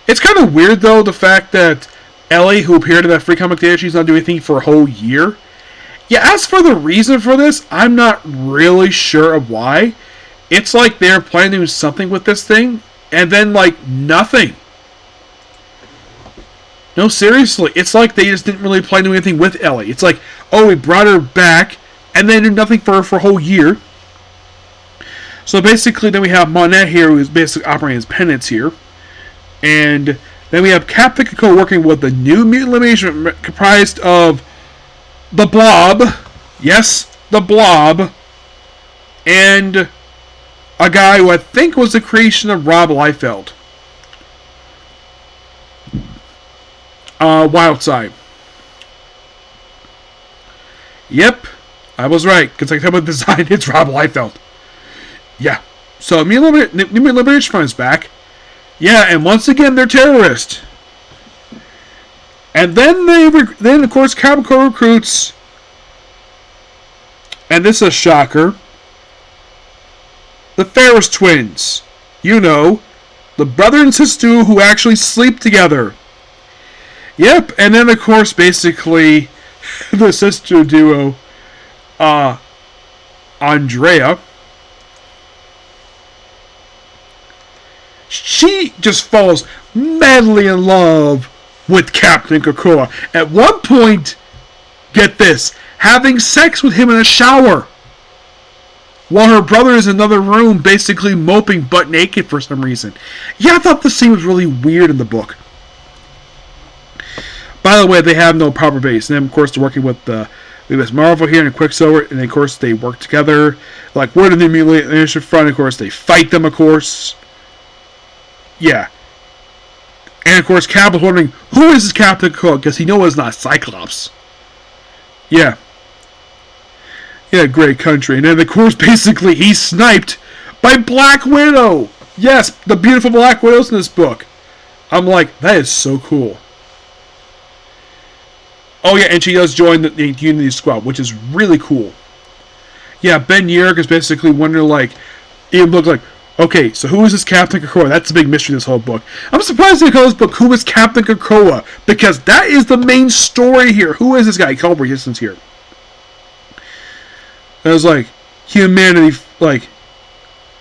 It's kind of weird, though, the fact that Ellie, who appeared in that Free Comic Day, she's not doing anything for a whole year. Yeah, as for the reason for this, I'm not really sure of why. It's like they're planning to do something with this thing, and then, like, nothing. No, seriously. It's like they just didn't really plan to do anything with Ellie. It's like, oh, we brought her back, and then did nothing for her for a whole year. So basically, then we have Monet here, who's basically operating as penance here. And then we have Captain Co working with the new mutant elimination comprised of the Blob. Yes, the Blob. and a guy who I think was the creation of Rob Liefeld. Wildside. Yep, I was right, because I come with the design, it's Rob Liefeld. Yeah. So, New Liberation Front is back. Yeah, and once again, they're terrorists. And then of course, Capricorn recruits, and this is a shocker, the Ferris twins. You know, the brother and sister who actually sleep together. Yep, and then of course, basically, the sister duo, Andrea, she just falls madly in love with Captain Krakoa. At one point, get this, having sex with him in a shower, while her brother is in another room, basically moping butt naked for some reason. Yeah, I thought this scene was really weird in the book. By the way, they have no proper base. And then, of course, they're working with Miss Marvel here and Quicksilver. And, of course, they work together. Like, we're in the Mutilation Front. Of course, they fight them, of course. Yeah. And, of course, Cap is wondering, who is this Captain Cook? Because he knows it's not Cyclops. Yeah. Yeah, great country. And then, of course, basically, he's sniped by Black Widow. Yes, the beautiful Black Widows in this book. I'm like, that is so cool. Oh, yeah, and she does join the Unity Squad, which is really cool. Yeah, Ben Urich is basically wondering, like, it looked like, okay, so who is this Captain Krakoa? That's the big mystery in this whole book. I'm surprised they call this book, Who is Captain Krakoa? Because that is the main story here. Who is this guy? Called Resistance here. And I was like, humanity, like,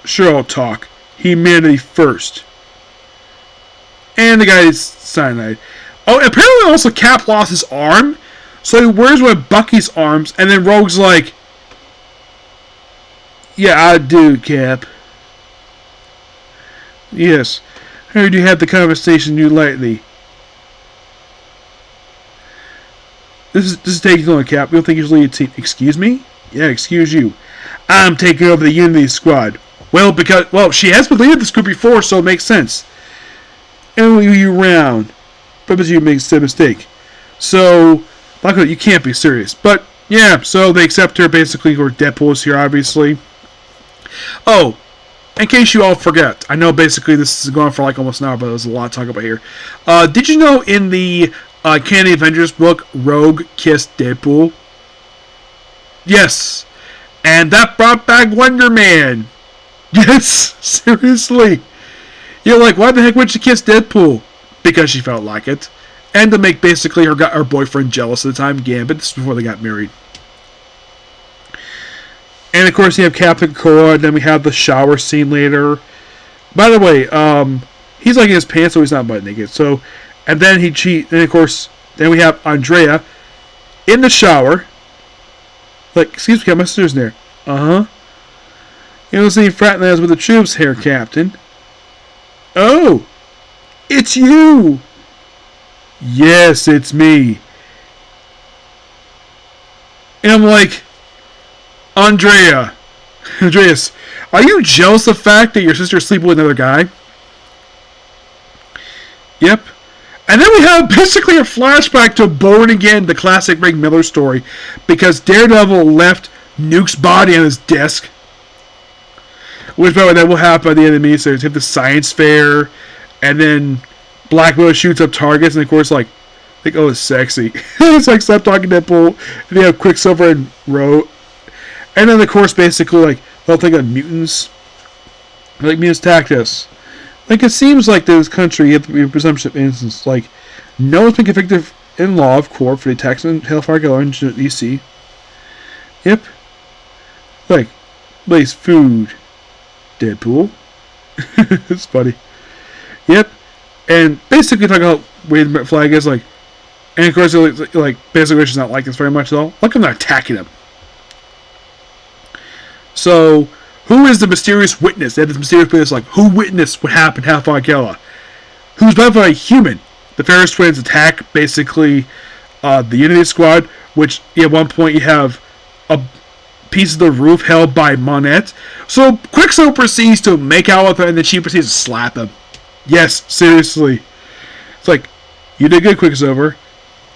sure, I'll talk. Humanity first. And the guy is cyanide. Oh, apparently also Cap lost his arm, so he wears one of Bucky's arms, and then Rogue's like, yeah, I do, Cap. Yes, heard you had the conversation you lately. This is taking on, Cap. You don't think you should lead a team? Excuse me? Yeah, excuse you. I'm taking over the Unity Squad. Well, she has been leading this group before, so it makes sense. And you round. But you make a mistake. So, luckily, you can't be serious. But, yeah, so they accept her, basically, or Deadpool is here, obviously. Oh, in case you all forget, I know basically this is going for like almost an hour, but there's a lot to talk about here. Did you know in the Uncanny Avengers book, Rogue kissed Deadpool? Yes. And that brought back Wonder Man. Yes, seriously. You're like, why the heck would she kiss Deadpool? Because she felt like it. And to make basically her boyfriend jealous at the time, Gambit. This is before they got married. And of course you have Captain Krakoa, and then we have the shower scene later. By the way, he's like in his pants, so he's not butt naked. So, and then he cheats, and of course, then we have Andrea in the shower. Like, excuse me, my sister's in there. Uh-huh. You don't see fraternizing with the troops here, Captain. Oh! It's you! Yes, it's me. And I'm like, Andreas, are you jealous of the fact that your sister's sleeping with another guy? Yep. And then we have basically a flashback to Born Again, the classic Rick Miller story, because Daredevil left Nuke's body on his desk. Which, by the way, that will happen by the end of the miniseries. You have the science fair, and then Black Widow shoots up targets, and of course, like, oh, it's sexy. It's like, stop talking to Deadpool, and they have Quicksilver and Rogue. And then, of course, basically, like, they'll think of mutants. Like, mutants attacked us. Like, it seems like this country, you have to be a presumption of innocence. Like, no one's been convicted in law of court for the attacks on Hellfire Killer in DC. Yep. Like, place food. Deadpool. It's funny. Yep. And basically talking about Wade Flag is like, and of course, like basically Rich is not like this very much at all. Look, I'm not attacking him. So, who is the mysterious witness? They had this mysterious witness, like, who witnessed what happened to Hellfire Killer? Who's by a human? The Ferris twins attack basically the Unity Squad, which at one point you have piece of the roof held by Monette. So Quicksilver proceeds to make out with her, and then she proceeds to slap him. Yes, seriously. It's like, you did good, Quicksilver.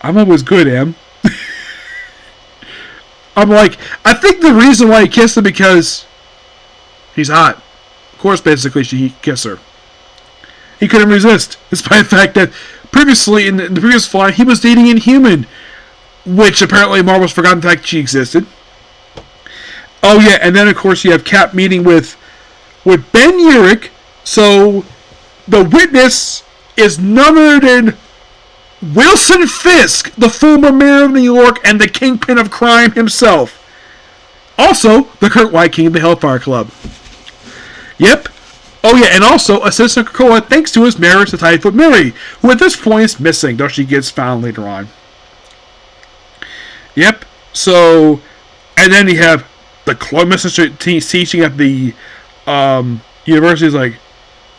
I'm always good, Em. I'm like, I think the reason why he kissed her because he's hot. Of course, basically, he kissed her. He couldn't resist, despite the fact that previously, in the previous flight, he was dating Inhuman, which apparently Marvel's forgotten the fact she existed. Oh yeah, and then of course you have Cap meeting with Ben Urich. So the witness is none other than Wilson Fisk, the former mayor of New York and the kingpin of crime himself. Also, the Kurt White King of the Hellfire Club. Yep. Oh yeah, and also Assistant Krakoa thanks to his marriage to Tidefoot Mary, who at this point is missing, though she gets found later on. Yep. So, and then you have the Chloe teaching at the university is like,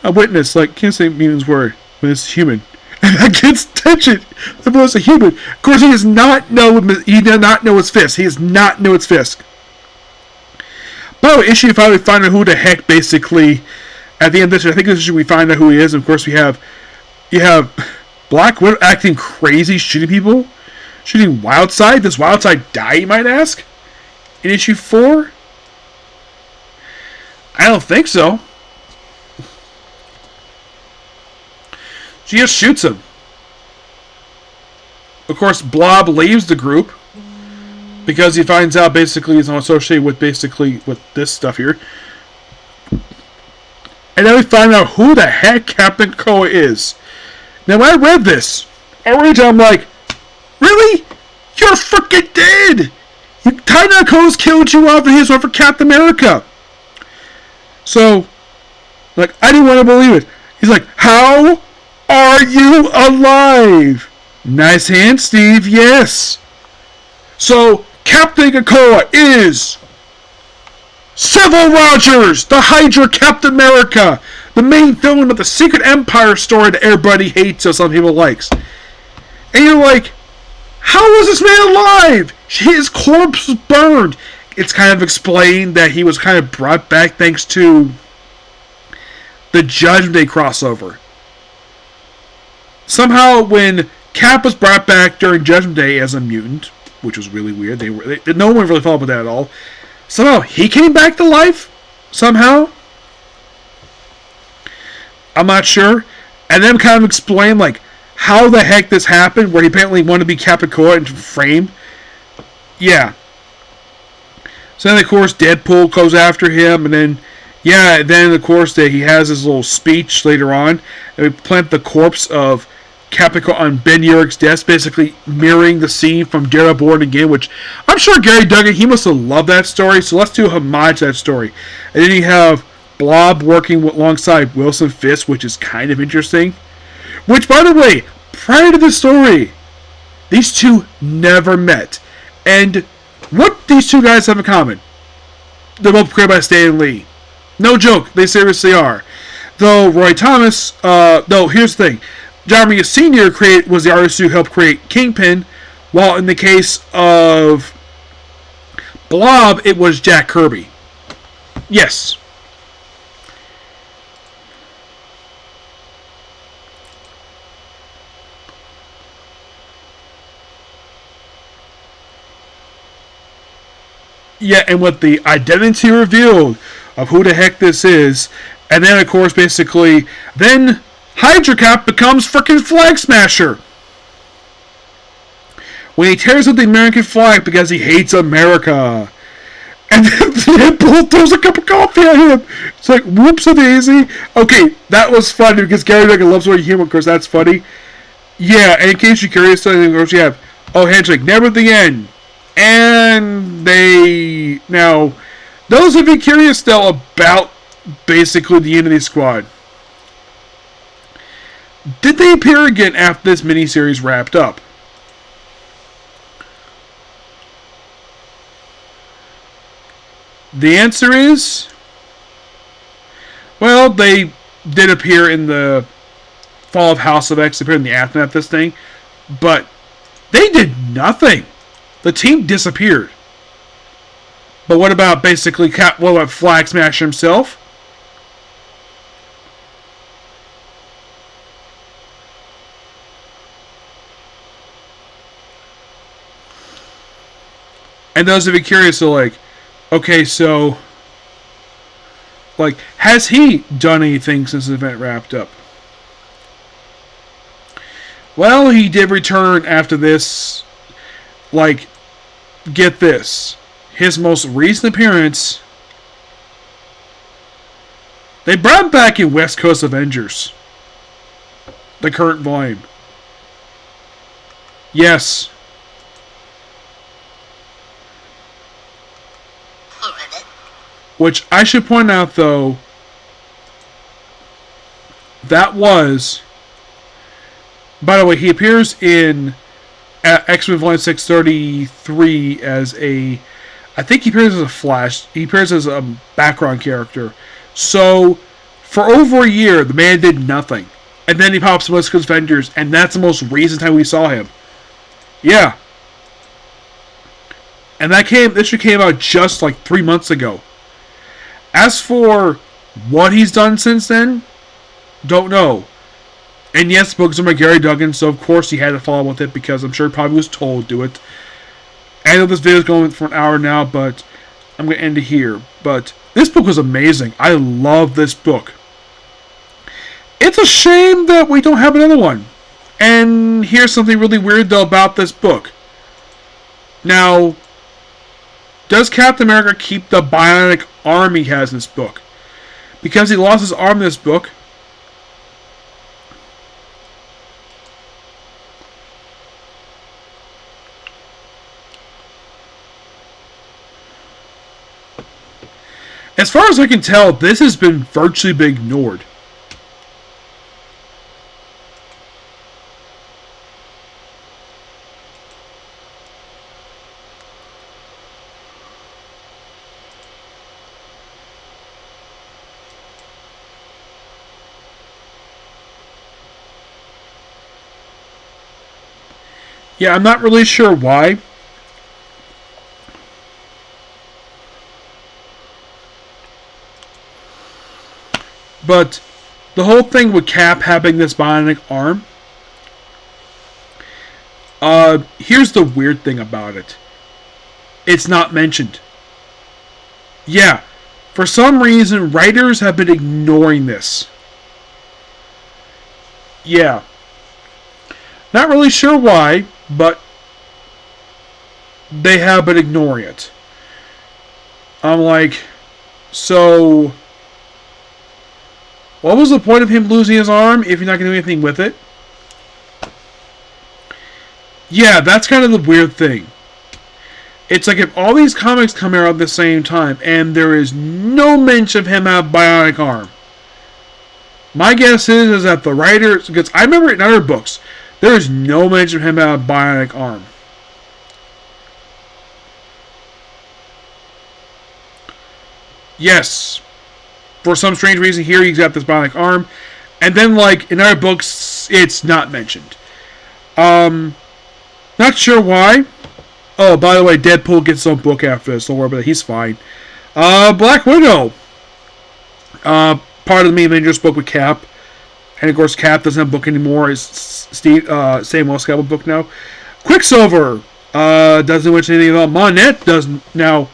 a witness, like, can't say meaning's word when it's human. And that gets tension. The boy's a human. Of course, he does not know it's Fisk. He does not know it's Fisk. By the way, issue 5, we find out who the heck, basically, at the end of this, I think this issue we find out who he is. And of course, you have Black Widow acting crazy, shooting people. Shooting Wildside. Does Wildside die, you might ask? In issue 4? I don't think so. She just shoots him. Of course, Blob leaves the group because he finds out basically he's not associated with this stuff here. And then we find out who the heck Captain Krakoa is. Now, when I read this, I'm like, really? You're freaking dead! Titan Krakoa's killed you off and he's one for Captain America. So, like, I didn't want to believe it. He's like, how are you alive? Nice hand, Steve. Yes. So, Captain Krakoa is Civil Rogers, the Hydra Captain America, the main villain of the Secret Empire story that everybody hates or some people likes. And you're like, how was this man alive? His corpse was burned. It's kind of explained that he was kind of brought back thanks to the Judgment Day crossover. Somehow, when Cap was brought back during Judgment Day as a mutant, which was really weird, no one really followed with that at all. Somehow he came back to life. Somehow, I'm not sure. And then kind of explain like how the heck this happened, where he apparently wanted to be Captain Krakoa into frame. Yeah. So then, of course, Deadpool goes after him, and then of course he has his little speech later on, and we plant the corpse of Captain Krakoa on Ben Urich's desk, basically mirroring the scene from Daredevil Born Again, which I'm sure Gary Duggan, he must have loved that story, so let's do a homage to that story. And then you have Blob working alongside Wilson Fisk, which is kind of interesting. Which, by the way, prior to this story, these two never met. And what these two guys have in common? They're both created by Stan Lee. No joke, they seriously are. Though Roy Thomas, here's the thing. John Romita Sr. was the artist who helped create Kingpin, while in the case of Blob, it was Jack Kirby. Yes. Yeah, and with the identity revealed of who the heck this is, and then, of course, basically, then Hydra Cap becomes frickin' Flag Smasher. When he tears up the American flag because he hates America. And then Deadpool throws a cup of coffee at him. It's like, whoops-a-daisy. Okay, that was funny because Gary Duggan loves wearing humor. Of course, that's funny. Yeah, and in case you're curious, of course, you have, handshake, never at the end. And now, those of you curious, though, about basically the Unity Squad, did they appear again after this miniseries wrapped up? The answer is, well, they did appear in the Fall of House of X, appeared in the aftermath of this thing, but they did nothing. The team disappeared. But what about basically what about Flag Smasher himself? And those of you curious, so like, okay, so like, has he done anything since the event wrapped up? Well, he did return after this. Like, get this. His most recent appearance, they brought him back in West Coast Avengers. The current volume. Yes. Which I should point out, though, that was... By the way, he appears in X-Men Volume 633 as a... I think he appears as a Flash. He appears as a background character. So, for over a year, the man did nothing. And then he pops in West Coast Avengers, and that's the most recent time we saw him. Yeah. And this should came out just like 3 months ago. As for what he's done since then, don't know. And yes, books are by Gary Duggan, so of course he had to follow with it because I'm sure he probably was told to do it. I know this video is going for an hour now, but I'm going to end it here. But this book was amazing. I love this book. It's a shame that we don't have another one. And here's something really weird, though, about this book. Now, does Captain America keep the bionic arm he has in this book? Because he lost his arm in this book. As far as I can tell, this has been virtually been ignored. Yeah, I'm not really sure why. But the whole thing with Cap having this bionic arm, here's the weird thing about it. It's not mentioned. Yeah, for some reason, writers have been ignoring this. Yeah. Not really sure why, but they have been ignoring it. I'm like, so... what was the point of him losing his arm if you're not going to do anything with it? Yeah, that's kind of the weird thing. It's like if all these comics come out at the same time and there is no mention of him having a bionic arm. My guess is that the writers... because I remember in other books, there is no mention of him having a bionic arm. Yes. For some strange reason here, he's got this bionic arm. And then, like, in other books, it's not mentioned. Not sure why. Oh, by the way, Deadpool gets his own book after this. Don't worry about it. He's fine. Black Widow. Part of the main Avengers book with Cap. And, of course, Cap doesn't have a book anymore. Samuel Scott a book now. Quicksilver. Doesn't mention anything about Monette. Doesn't. Now,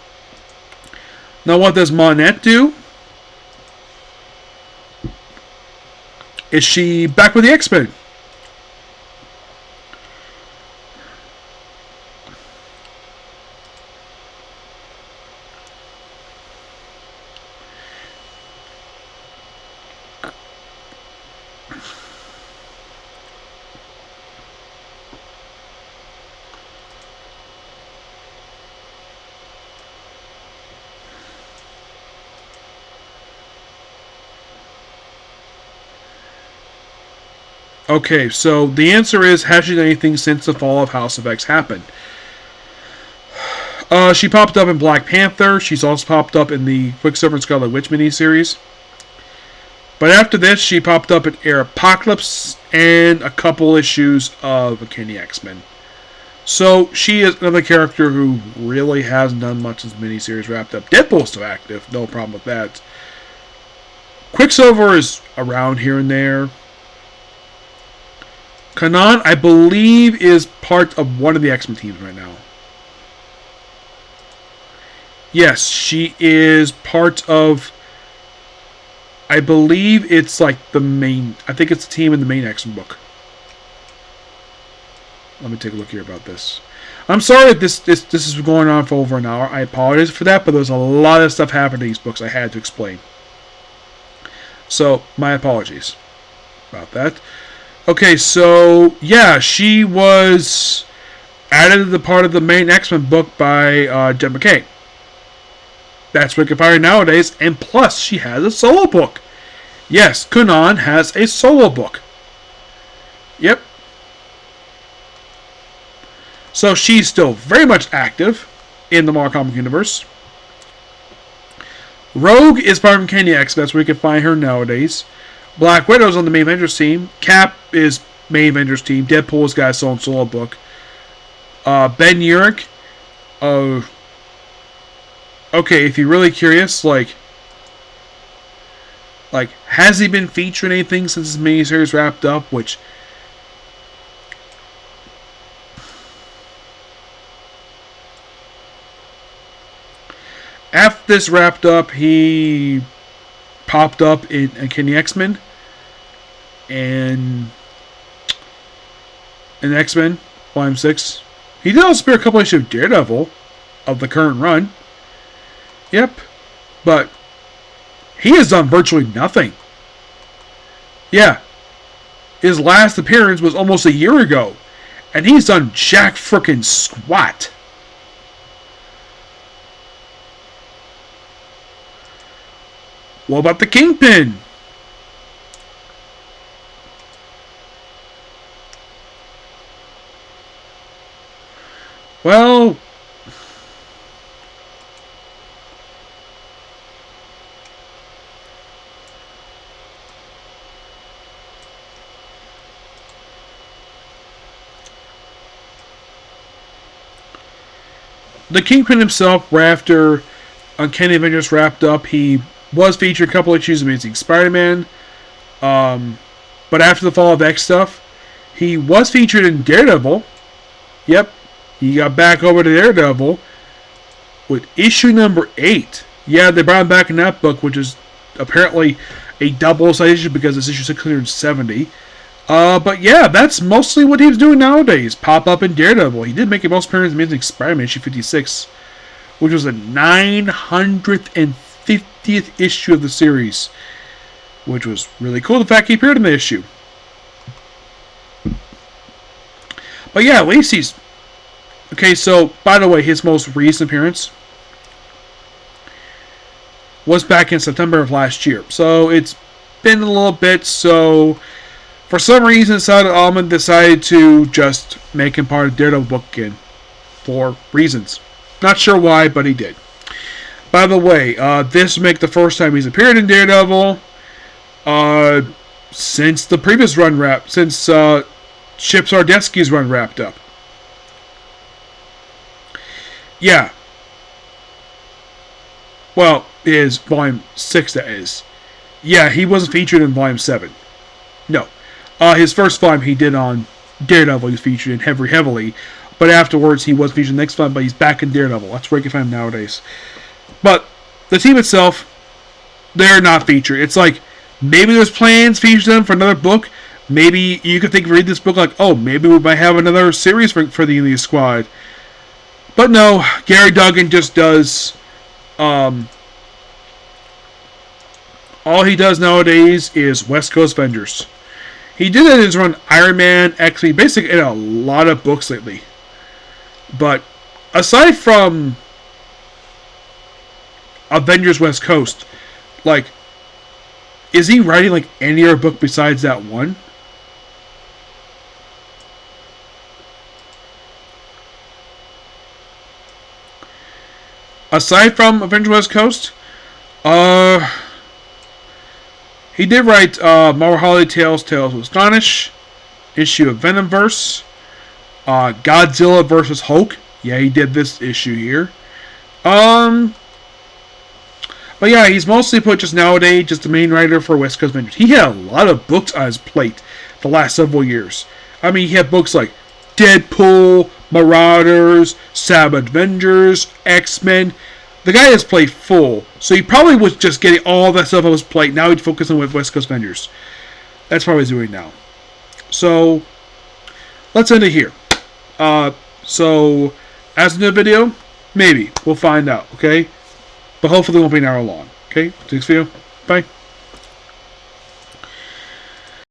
what does Monette do? Is she back with the X-Men? Okay, so the answer is, has she done anything since the fall of House of X happened? She popped up in Black Panther. She's also popped up in the Quicksilver and Scarlet Witch miniseries. But after this, she popped up in Air Apocalypse and a couple issues of Uncanny X-Men. So she is another character who really hasn't done much since the miniseries wrapped up. Deadpool's still active, no problem with that. Quicksilver is around here and there. Kanan, I believe, is part of one of the X-Men teams right now. Yes, she is part of... I believe it's like the main... I think it's the team in the main X-Men book. Let me take a look here about this. I'm sorry if this is going on for over an hour. I apologize for that, but there's a lot of stuff happening in these books I had to explain. So, my apologies about that. Okay, so, yeah, she was added to the part of the main X-Men book by Jen McKay. That's where you can find her nowadays, and plus, she has a solo book. Yes, Kanan has a solo book. Yep. So she's still very much active in the Marvel comic universe. Rogue is part of Uncanny X. That's where you can find her nowadays. Black Widow's on the main Avengers team. Cap is main Avengers team. Deadpool's got his own solo book. Ben Urich. Okay, if you're really curious, like, has he been featured in anything since his miniseries wrapped up? Which... After this wrapped up, he popped up in Uncanny X-Men and in X-Men Volume 6. He did also appear a couple issues of Daredevil of the current run. Yep. But he has done virtually nothing. Yeah. His last appearance was almost a year ago. And he's done jack frickin' squat. What about the Kingpin? Well, the Kingpin himself, after Uncanny Avengers wrapped up, he was featured a couple of issues of Amazing Spider-Man. But after the Fall of X stuff, he was featured in Daredevil. Yep. He got back over to Daredevil with issue number 8. Yeah, they brought him back in that book, which is apparently a double-sided issue because it's issue 670. But yeah, that's mostly what he was doing nowadays. Pop up in Daredevil. He did make a most appearance in Amazing Spider-Man issue 56, which was the 950th issue of the series, which was really cool. The fact he appeared in the issue. But yeah, at least he's... Okay, so, by the way, his most recent appearance was back in September of last year. So, it's been a little bit, so... For some reason, Sada Alman decided to just make him part of Daredevil book again. For reasons. Not sure why, but he did. By the way, this will make the first time he's appeared in Daredevil since the previous run wrap, since Chip Zdarsky's run wrapped up. Yeah. Well, is Volume 6, that is. Yeah, he wasn't featured in Volume 7. No. His first volume he did on Daredevil, he was featured in heavily. But afterwards, he was featured in the next volume, but he's back in Daredevil. That's where you can find him nowadays. But the team itself, they're not featured. It's like, maybe there's plans to feature them for another book. Maybe you could read this book like, oh, maybe we might have another series for the Elite Squad. But no, Gary Duggan just does... all he does nowadays is West Coast Avengers. He did it in his run Iron Man, X-Men, basically in a lot of books lately. But aside from Avengers West Coast, like, is he writing like any other book besides that one? Aside from Avengers West Coast, he did write Marvel Holiday Tales, Tales of Astonish, issue of Venomverse. Godzilla versus Hulk. Yeah, he did this issue here. But yeah, he's mostly put just nowadays, just the main writer for West Coast Avengers. He had a lot of books on his plate the last several years. I mean, he had books like Deadpool, Marauders, Savage Avengers, X-Men. The guy has played full, so he probably was just getting all that stuff on his plate. Now he's focusing with West Coast Avengers. That's probably what he's doing now. So, let's end it here. So, as in the video, maybe. We'll find out, okay? But hopefully it won't be an hour long. Okay? Thanks for you. Bye.